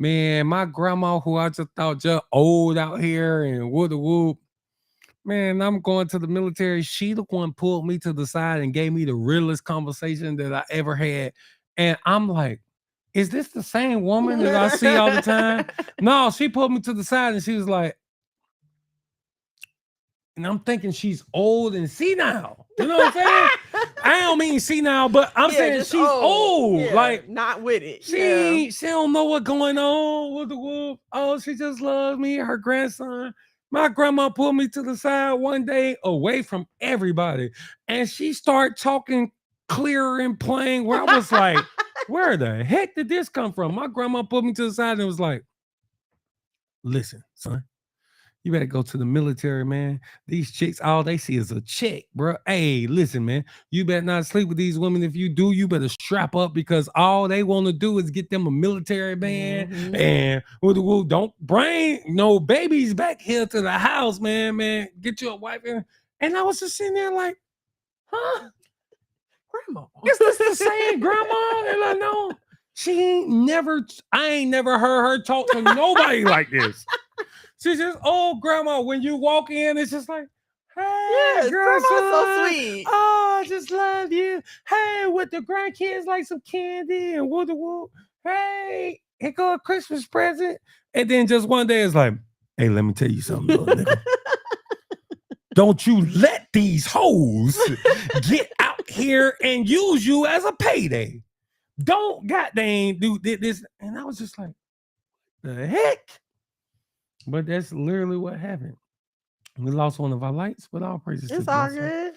S4: Man, my grandma, who I just thought just old out here and whoop. Man, I'm going to the military. She the one pulled me to the side and gave me the realest conversation that I ever had. And I'm like, is this the same woman that I see all the time? No, she pulled me to the side and she was like, and I'm thinking she's old and senile. You know what I'm saying? I don't mean senile, but I'm saying she's old.
S3: Yeah,
S4: like
S3: not with it.
S4: She don't know what's going on with the wolf. Oh, she just loves me, her grandson. My grandma pulled me to the side one day away from everybody, and she started talking clear and plain. Where I was like, "Where the heck did this come from?" My grandma pulled me to the side and was like, "Listen, son, you better go to the military, man. These chicks, all they see is a chick, bro. Hey, listen, man. You better not sleep with these women. If you do, you better strap up because all they want to do is get them a military band and don't bring no babies back here to the house, man. Man, get you a wife. And I was just sitting there like, huh?
S3: Grandma.
S4: Is this the same grandma? And I know I ain't never heard her talk to nobody like this. She's just old grandma. When you walk in, it's just like, hey,
S3: grandma's so sweet.
S4: Oh, I just love you. Hey, with the grandkids, like some candy and whoop. Hey, here go a Christmas present. And then just one day, it's like, hey, let me tell you something, little nigga. Don't you let these hoes get out here and use you as a payday. Don't goddamn do this. And I was just like, the heck? But that's literally what happened. We lost one of our lights, but all praises.
S3: It's all good.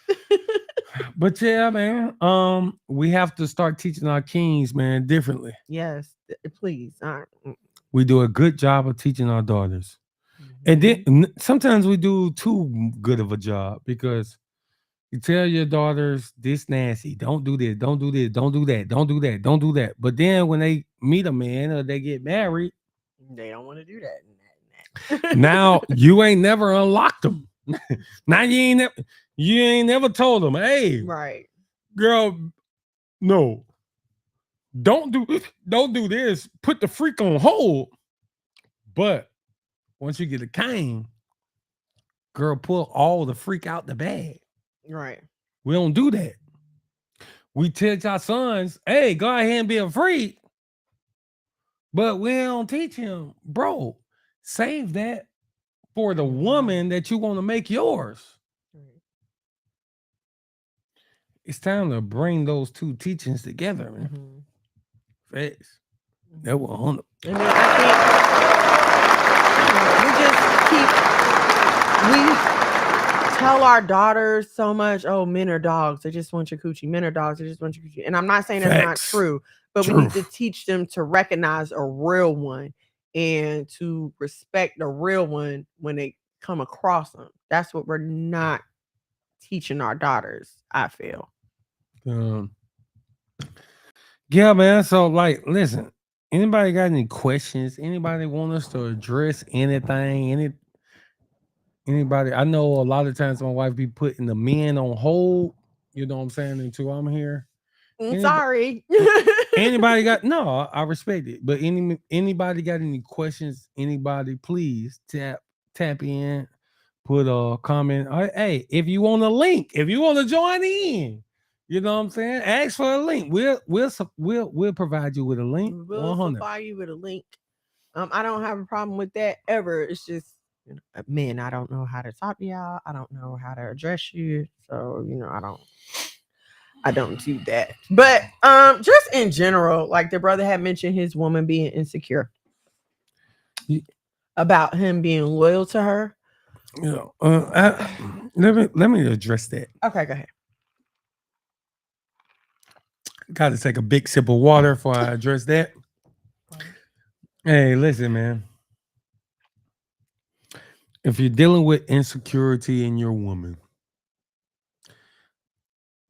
S4: But yeah, man. We have to start teaching our kings, man, differently.
S3: Yes, please.
S4: We do a good job of teaching our daughters. And then sometimes we do too good of a job because you tell your daughters this nasty, don't do this, don't do this, don't do that, don't do that, don't do that. But then when they meet a man or they get married,
S3: they don't want to do that.
S4: Now you ain't never unlocked them. Now you ain't never told them, hey,
S3: right,
S4: girl, no, don't do this. Put the freak on hold. But once you get a cane, girl, pull all the freak out the bag.
S3: Right.
S4: We don't do that. We tell our sons, hey, go ahead and be a freak. But we don't teach him, bro, save that for the woman that you want to make yours. It's time to bring those two teachings together, man. Facts. That was 100.
S3: And then I think we tell our daughters so much, oh, men are dogs. They just want your coochie. Men are dogs. They just want your coochie. And I'm not saying that's not true, but we need to teach them to recognize a real one and to respect the real one when they come across them. That's what we're not teaching our daughters, I feel.
S4: Yeah, man. So, like, listen, anybody got any questions? Anybody want us to address anything? Anybody? I know a lot of times my wife be putting the men on hold. You know what I'm saying? Until I'm here.
S3: Sorry.
S4: Anybody got no? I respect it. But anybody got any questions? Anybody, please tap in, put a comment. Hey, if you want a link, if you want to join in, you know what I'm saying? Ask for a link. We'll provide you with a link.
S3: We'll
S4: 100.
S3: supply you with a link. I don't have a problem with that ever. It's just, man, I don't know how to talk to y'all. I don't know how to address you. So, I don't do that. But just in general, like the brother had mentioned his woman being insecure about him being loyal to her.
S4: Let me address that.
S3: Okay, go ahead.
S4: Got to take a big sip of water before I address that. Hey, listen, man. If you're dealing with insecurity in your woman,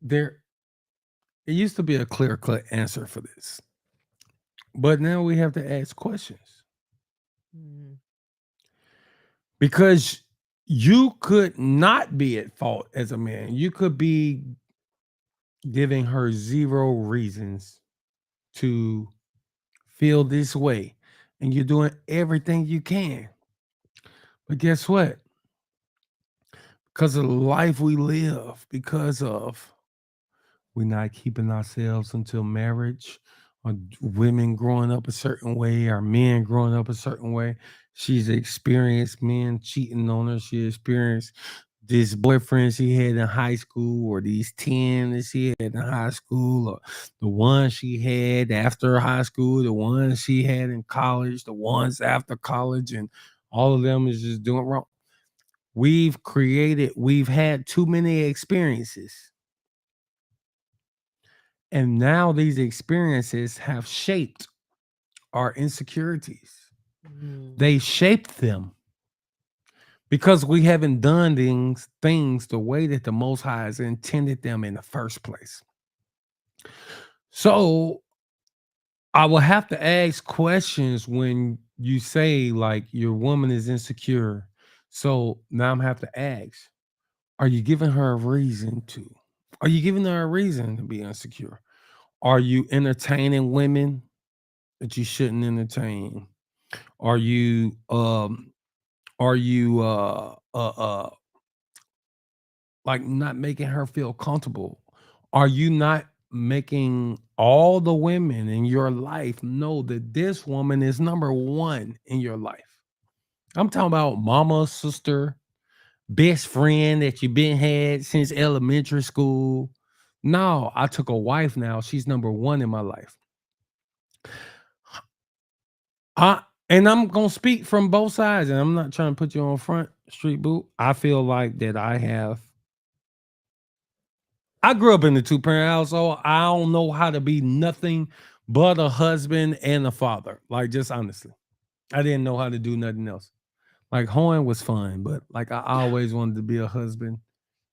S4: it used to be a clear-cut answer for this. But now we have to ask questions. Because you could not be at fault as a man. You could be giving her zero reasons to feel this way. And you're doing everything you can. But guess what? Because of the life we live, because of we're not keeping ourselves until marriage, or women growing up a certain way, or men growing up a certain way. She's experienced men cheating on her. She experienced this boyfriend she had in high school, or these 10 that she had in high school, or the ones she had after high school, the ones she had in college, the ones after college, and all of them is just doing wrong. We've had too many experiences. And now these experiences have shaped our insecurities. They shaped them because we haven't done things the way that the Most High has intended them in the first place. So I will have to ask questions when you say like your woman is insecure. So now I'm have to ask, are you giving her a reason to? Are you giving her a reason to be insecure? Are you entertaining women that you shouldn't entertain? Are you like not making her feel comfortable? Are you not making all the women in your life know that this woman is number one in your life? I'm talking about mama, sister, best friend that you've been had since elementary school. No, I took a wife now. She's number one in my life. And I'm gonna speak from both sides, and I'm not trying to put you on front street boot. I feel like that I grew up in a two-parent household. I don't know how to be nothing but a husband and a father. Like, just honestly, I didn't know how to do nothing else. Like, hoeing was fun, but like I always wanted to be a husband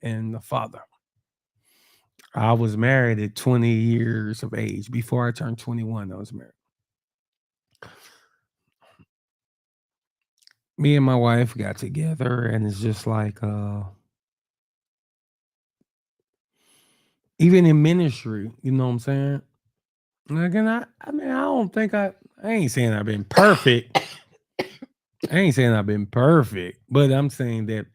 S4: and a father. I was married at 20 years of age. Before I turned 21, I was married. Me and my wife got together, and it's just like even in ministry, you know what I'm saying? Like, and I mean, I don't think I ain't saying I've been perfect. I ain't saying I've been perfect, but I'm saying that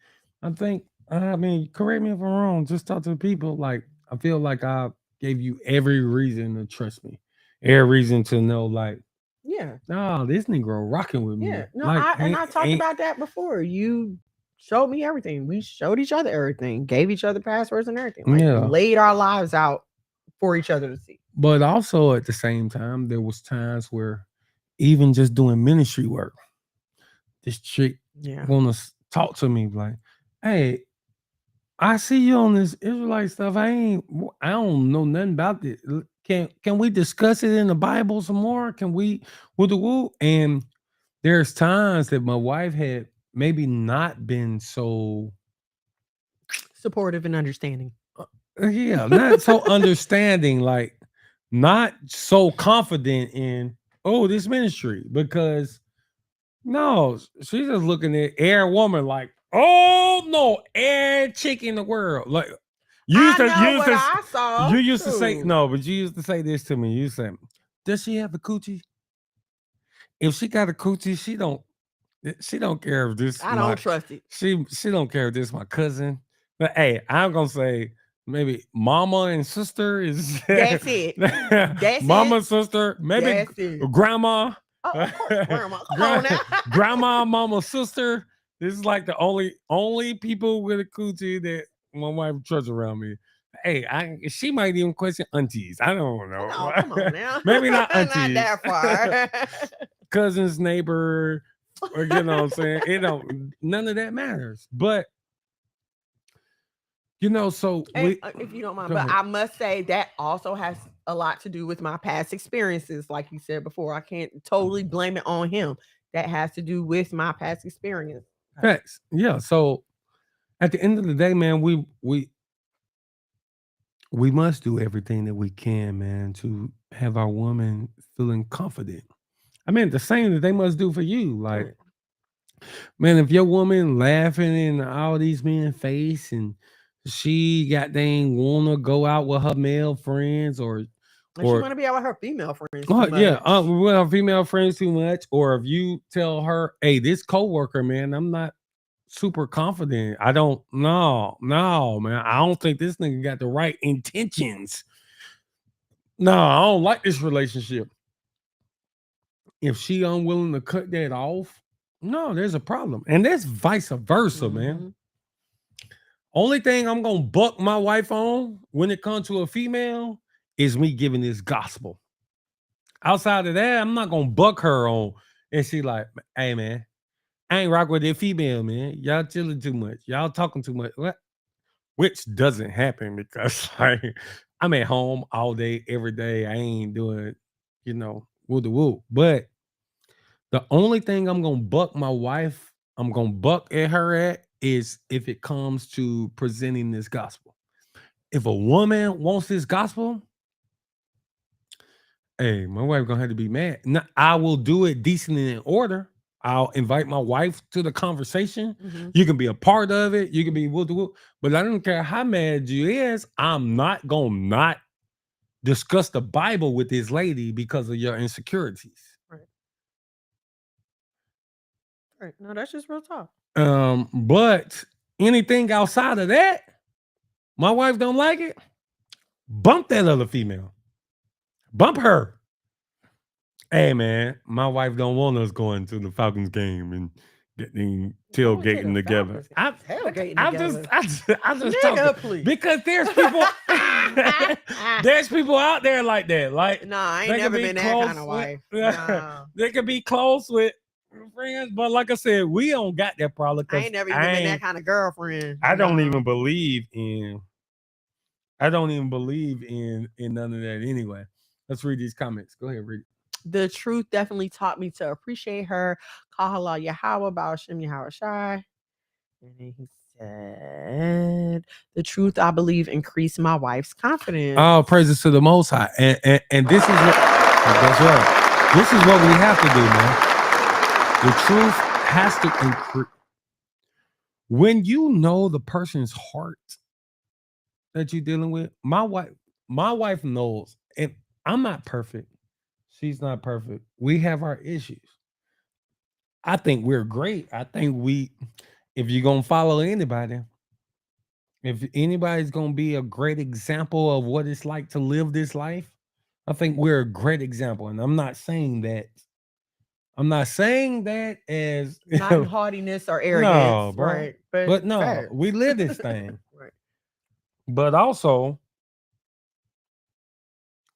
S4: I think, I mean, correct me if I'm wrong, just talk to the people. Like, I feel like I gave you every reason to trust me, every reason to know, like,
S3: Yeah.
S4: no, this Negro rocking with me.
S3: Yeah. No,
S4: like,
S3: I talked about that before. You showed me everything. We showed each other everything, gave each other passwords and everything. Like,
S4: Yeah.
S3: laid our lives out for each other to see.
S4: But also at the same time, there was times where even just doing ministry work, this chick want to talk to me like, hey, I see you on this Israelite stuff. I don't know nothing about this. Can we discuss it in the Bible some more? Can we woo? And there's times that my wife had maybe not been so
S3: supportive and understanding.
S4: Yeah, not so understanding, like not so confident in this ministry, because no, she's just looking at every woman like, oh no, every chick in the world. Like, You used to,
S3: I know what I saw.
S4: you used to say
S3: too.
S4: no, but you used to say this to me. You said, "Does she have a coochie? If she got a coochie, she don't care if this
S3: I don't trust it.
S4: she don't care if this my cousin. But hey, I'm gonna say maybe mama and sister is
S3: That's it. That's
S4: mama,
S3: it.
S4: sister, maybe
S3: That's it.
S4: grandma.
S3: Oh, of course, grandma. Come on now.
S4: Grandma, mama, sister. This is like the only people with a coochie that my wife trusts around me. Hey, she might even question aunties. I don't know.
S3: No, come on now.
S4: Maybe not aunties.
S3: Not that far.
S4: Cousins, neighbor, or you know what I'm saying? It don't, none of that matters. But so
S3: if you don't mind, but I must say that also has a lot to do with my past experiences. Like you said before, I can't totally blame it on him. That has to do with my past experience.
S4: Facts. Yeah. So at the end of the day, man, we must do everything that we can, man, to have our woman feeling confident. I mean, the same that they must do for you. Like,
S3: Right.
S4: man, if your woman laughing in all these men's face and she goddamn wanna go out with her male friends or
S3: She want to be out with her female friends. Too
S4: yeah,
S3: much.
S4: with her female friends too much, or if you tell her, hey, this coworker, man, I'm not super confident. I don't no, man. I don't think this nigga got the right intentions. No, I don't like this relationship. If she unwilling to cut that off, no, there's a problem. And that's vice versa, man. Only thing I'm gonna buck my wife on when it comes to a female is me giving this gospel. Outside of that, I'm not gonna buck her on. And she like, hey man, I ain't rock with that female, man. Y'all chilling too much. Y'all talking too much. What? Which doesn't happen because like I'm at home all day, every day. I ain't doing, woo the woo. But the only thing I'm gonna buck my wife, I'm gonna buck at her at is if it comes to presenting this gospel. If a woman wants this gospel, hey, my wife gonna have to be mad. I will do it decent and in order. I'll invite my wife to the conversation. You can be a part of it. You can be woo, but I don't care how mad you is. I'm not gonna not discuss the Bible with this lady because of your insecurities.
S3: Right. No, that's just real talk.
S4: But anything outside of that, my wife don't like it. Bump that other female. Bump her. Hey man, my wife don't want us going to the Falcons game and getting tailgating together. I just talking,
S3: please.
S4: because there's people there's people out there like that. Like,
S3: no, I ain't never been that kind of wife. No.
S4: They could be close with friends, but like I said, we don't got that problem.
S3: I ain't never even been that kind of girlfriend.
S4: I don't even believe in none of that anyway. Let's read these comments. Go ahead, read it.
S3: The truth definitely taught me to appreciate her. Kahala Yahweh Ba'ashem Yahweh Shai. And then he said, the truth, I believe, increased my wife's confidence.
S4: Oh, praises to the Most High. And this is what, that's right. This is what we have to do, man. The truth has to increase. When you know the person's heart that you're dealing with, my wife knows, and I'm not perfect. She's not perfect. We have our issues. I think we're great. I think if you're going to follow anybody, if anybody's going to be a great example of what it's like to live this life, I think we're a great example. And I'm not saying that as
S3: not in haughtiness or arrogance.
S4: No, bro.
S3: Right.
S4: But no, we live this thing.
S3: Right.
S4: But also,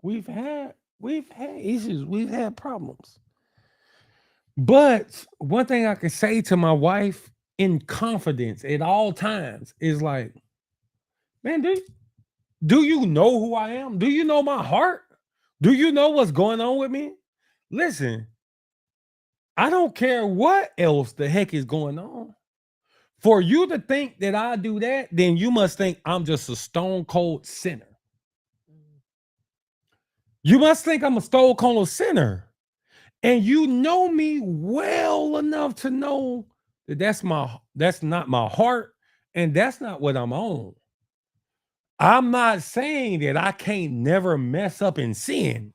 S4: we've had issues, we've had problems. But one thing I can say to my wife in confidence at all times is like, man, do you know who I am? Do you know my heart? Do you know what's going on with me? Listen, I don't care what else the heck is going on. For you to think that I do that, then you must think I'm just a stone cold sinner. You must think I'm a stone cold sinner. And you know me well enough to know that that's not my heart, and that's not what I'm on. I'm not saying that I can't never mess up in sin,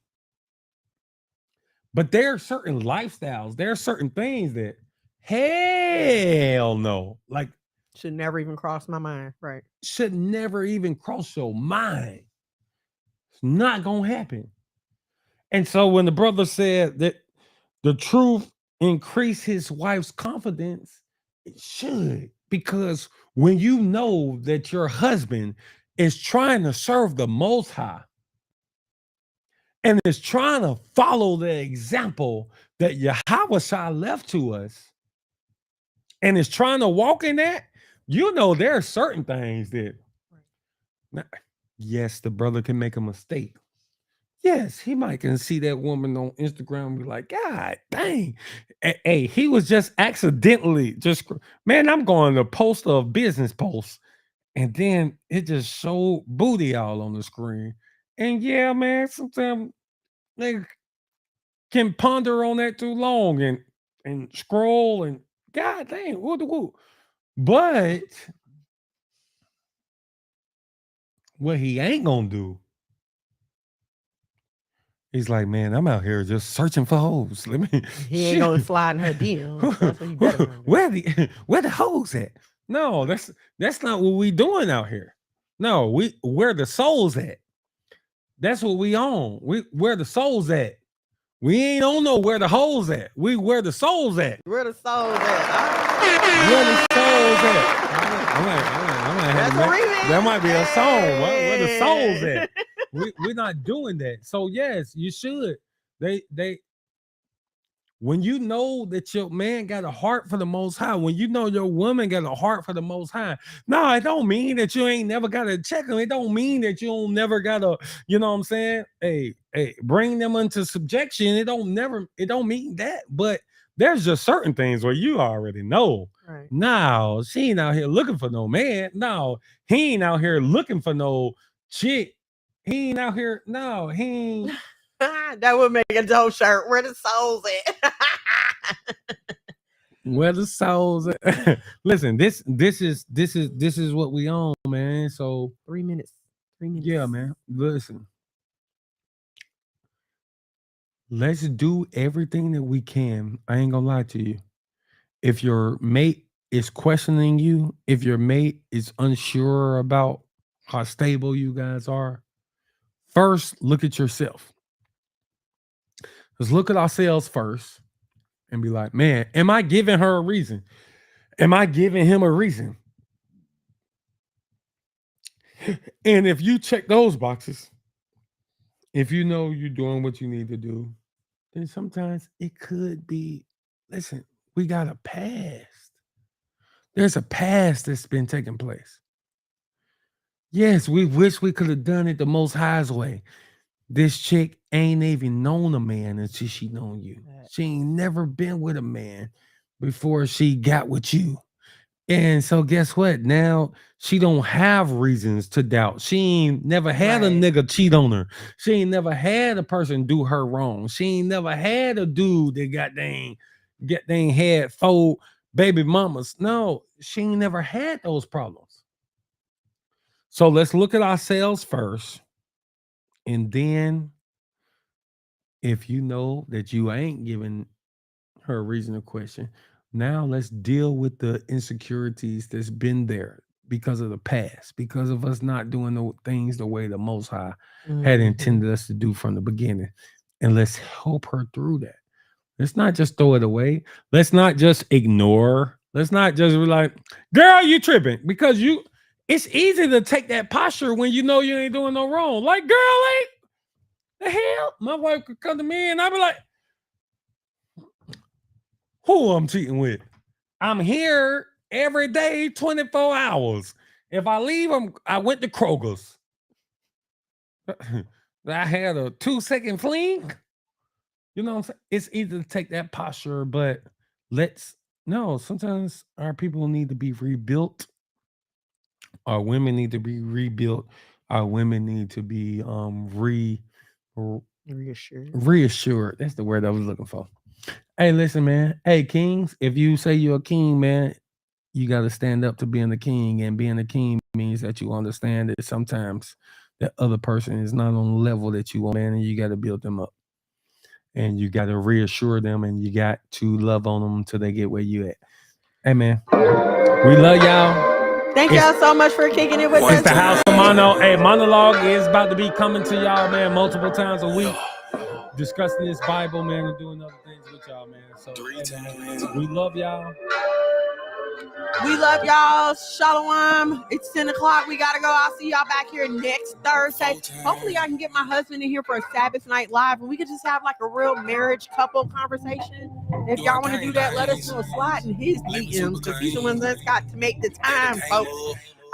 S4: but there are certain lifestyles, there are certain things that hell no, like
S3: Should never even cross my mind. Right.
S4: should never even cross your mind. It's not gonna happen. And so when the brother said that the truth increase his wife's confidence, it should. Because when you know that your husband is trying to serve the most high and is trying to follow the example that Yahweh left to us and is trying to walk in that, you know there are certain things that yes, the brother can make a mistake. Yes, he might can see that woman on Instagram and be like, God dang. Hey, he was just accidentally man, I'm going to post a business post. And then it just showed booty all on the screen. And yeah, man, sometimes they can ponder on that too long and scroll and God dang, woo. But what he ain't gonna do, he's like, man, I'm out here just searching for hoes. Let me.
S3: He ain't gonna slide in her DMs. That's what he better gonna do.
S4: Where the hoes at? No, that's not what we doing out here. No, where the souls at? That's what we on. Where the souls at? We ain't on know where the hoes at. We where the souls at.
S3: Where the souls at?
S4: Where the souls at? That might be a song. Where the souls at? We're not doing that. So yes, you should. They when you know that your man got a heart for the most high, when you know your woman got a heart for the most high, no, it don't mean that you ain't never gotta check them. It don't mean that you don't never gotta, you know what I'm saying? Hey, bring them into subjection. It don't mean that, but there's just certain things where you already know.
S3: Right.
S4: No, she ain't out here looking for no man. No, he ain't out here looking for no chick. He ain't out here. No, he ain't.
S3: That would make a dope shirt. Where the souls at?
S4: Where the souls at? Listen, this is what we own, man. So
S3: 3 minutes. 3 minutes.
S4: Yeah, man. Listen. Let's do everything that we can. I ain't gonna lie to you. If your mate is questioning you, if your mate is unsure about how stable you guys are, first look at yourself. Let's look at ourselves first and be like, man, am I giving her a reason? Am I giving him a reason? And if you check those boxes, if you know you're doing what you need to do, then sometimes it could be, listen, we got a past. There's a past that's been taking place. Yes, we wish we could have done it the Most High's way. This chick ain't even known a man until she known you. She ain't never been with a man before she got with you. And so guess what? Now she don't have reasons to doubt. She ain't never had a nigga cheat on her. She ain't never had a person do her wrong. She ain't never had a dude that had 4 baby mamas. No, she ain't never had those problems. So let's look at ourselves first. And then if you know that you ain't giving her a reason to question, now let's deal with the insecurities that's been there because of the past, because of us not doing the things the way the Most High had intended us to do from the beginning. And let's help her through that. Let's not just throw it away. Let's not just ignore. Let's not just be like, girl, you tripping. Because it's easy to take that posture when you know you ain't doing no wrong. Like, girl, ain't the hell? My wife could come to me and I'd be like, who I'm cheating with? I'm here every day, 24 hours. If I leave, I went to Kroger's. I had a 2-second fling. You know what I'm saying? It's easy to take that posture, but sometimes our people need to be rebuilt. Our women need to be rebuilt. Our women need to be reassured. That's the word I was looking for. Hey, listen, man. Hey, kings, if you say you're a king, man, you got to stand up to being the king, and being the king means that you understand that sometimes that other person is not on the level that you want, man, and you got to build them up, and you got to reassure them, and you got to love on them until they get where you at. Hey, man, we love y'all.
S3: Thank y'all so much for kicking it with us.
S4: It's the House of Mono. Hey, Monologue is about to be coming to y'all, man, multiple times a week, discussing this Bible, man, and doing other things with y'all, man. So, hey, man, we love y'all.
S3: We love y'all. Shalom. It's 10 o'clock. We got to go. I'll see y'all back here next Thursday. Hopefully, I can get my husband in here for a Sabbath night live, and we could just have like a real marriage couple conversation. If y'all want to do that, let us know a slide in his DMs, because he's the one that's got to make the time, folks.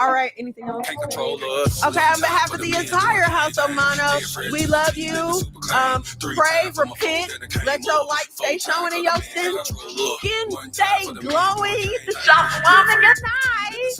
S3: All right. Anything else?
S1: Can't control us.
S3: Okay. On behalf of the entire House of Mono, we love you. Pray, repent, let your light stay showing in your skin stay glowing. Shalom and good night.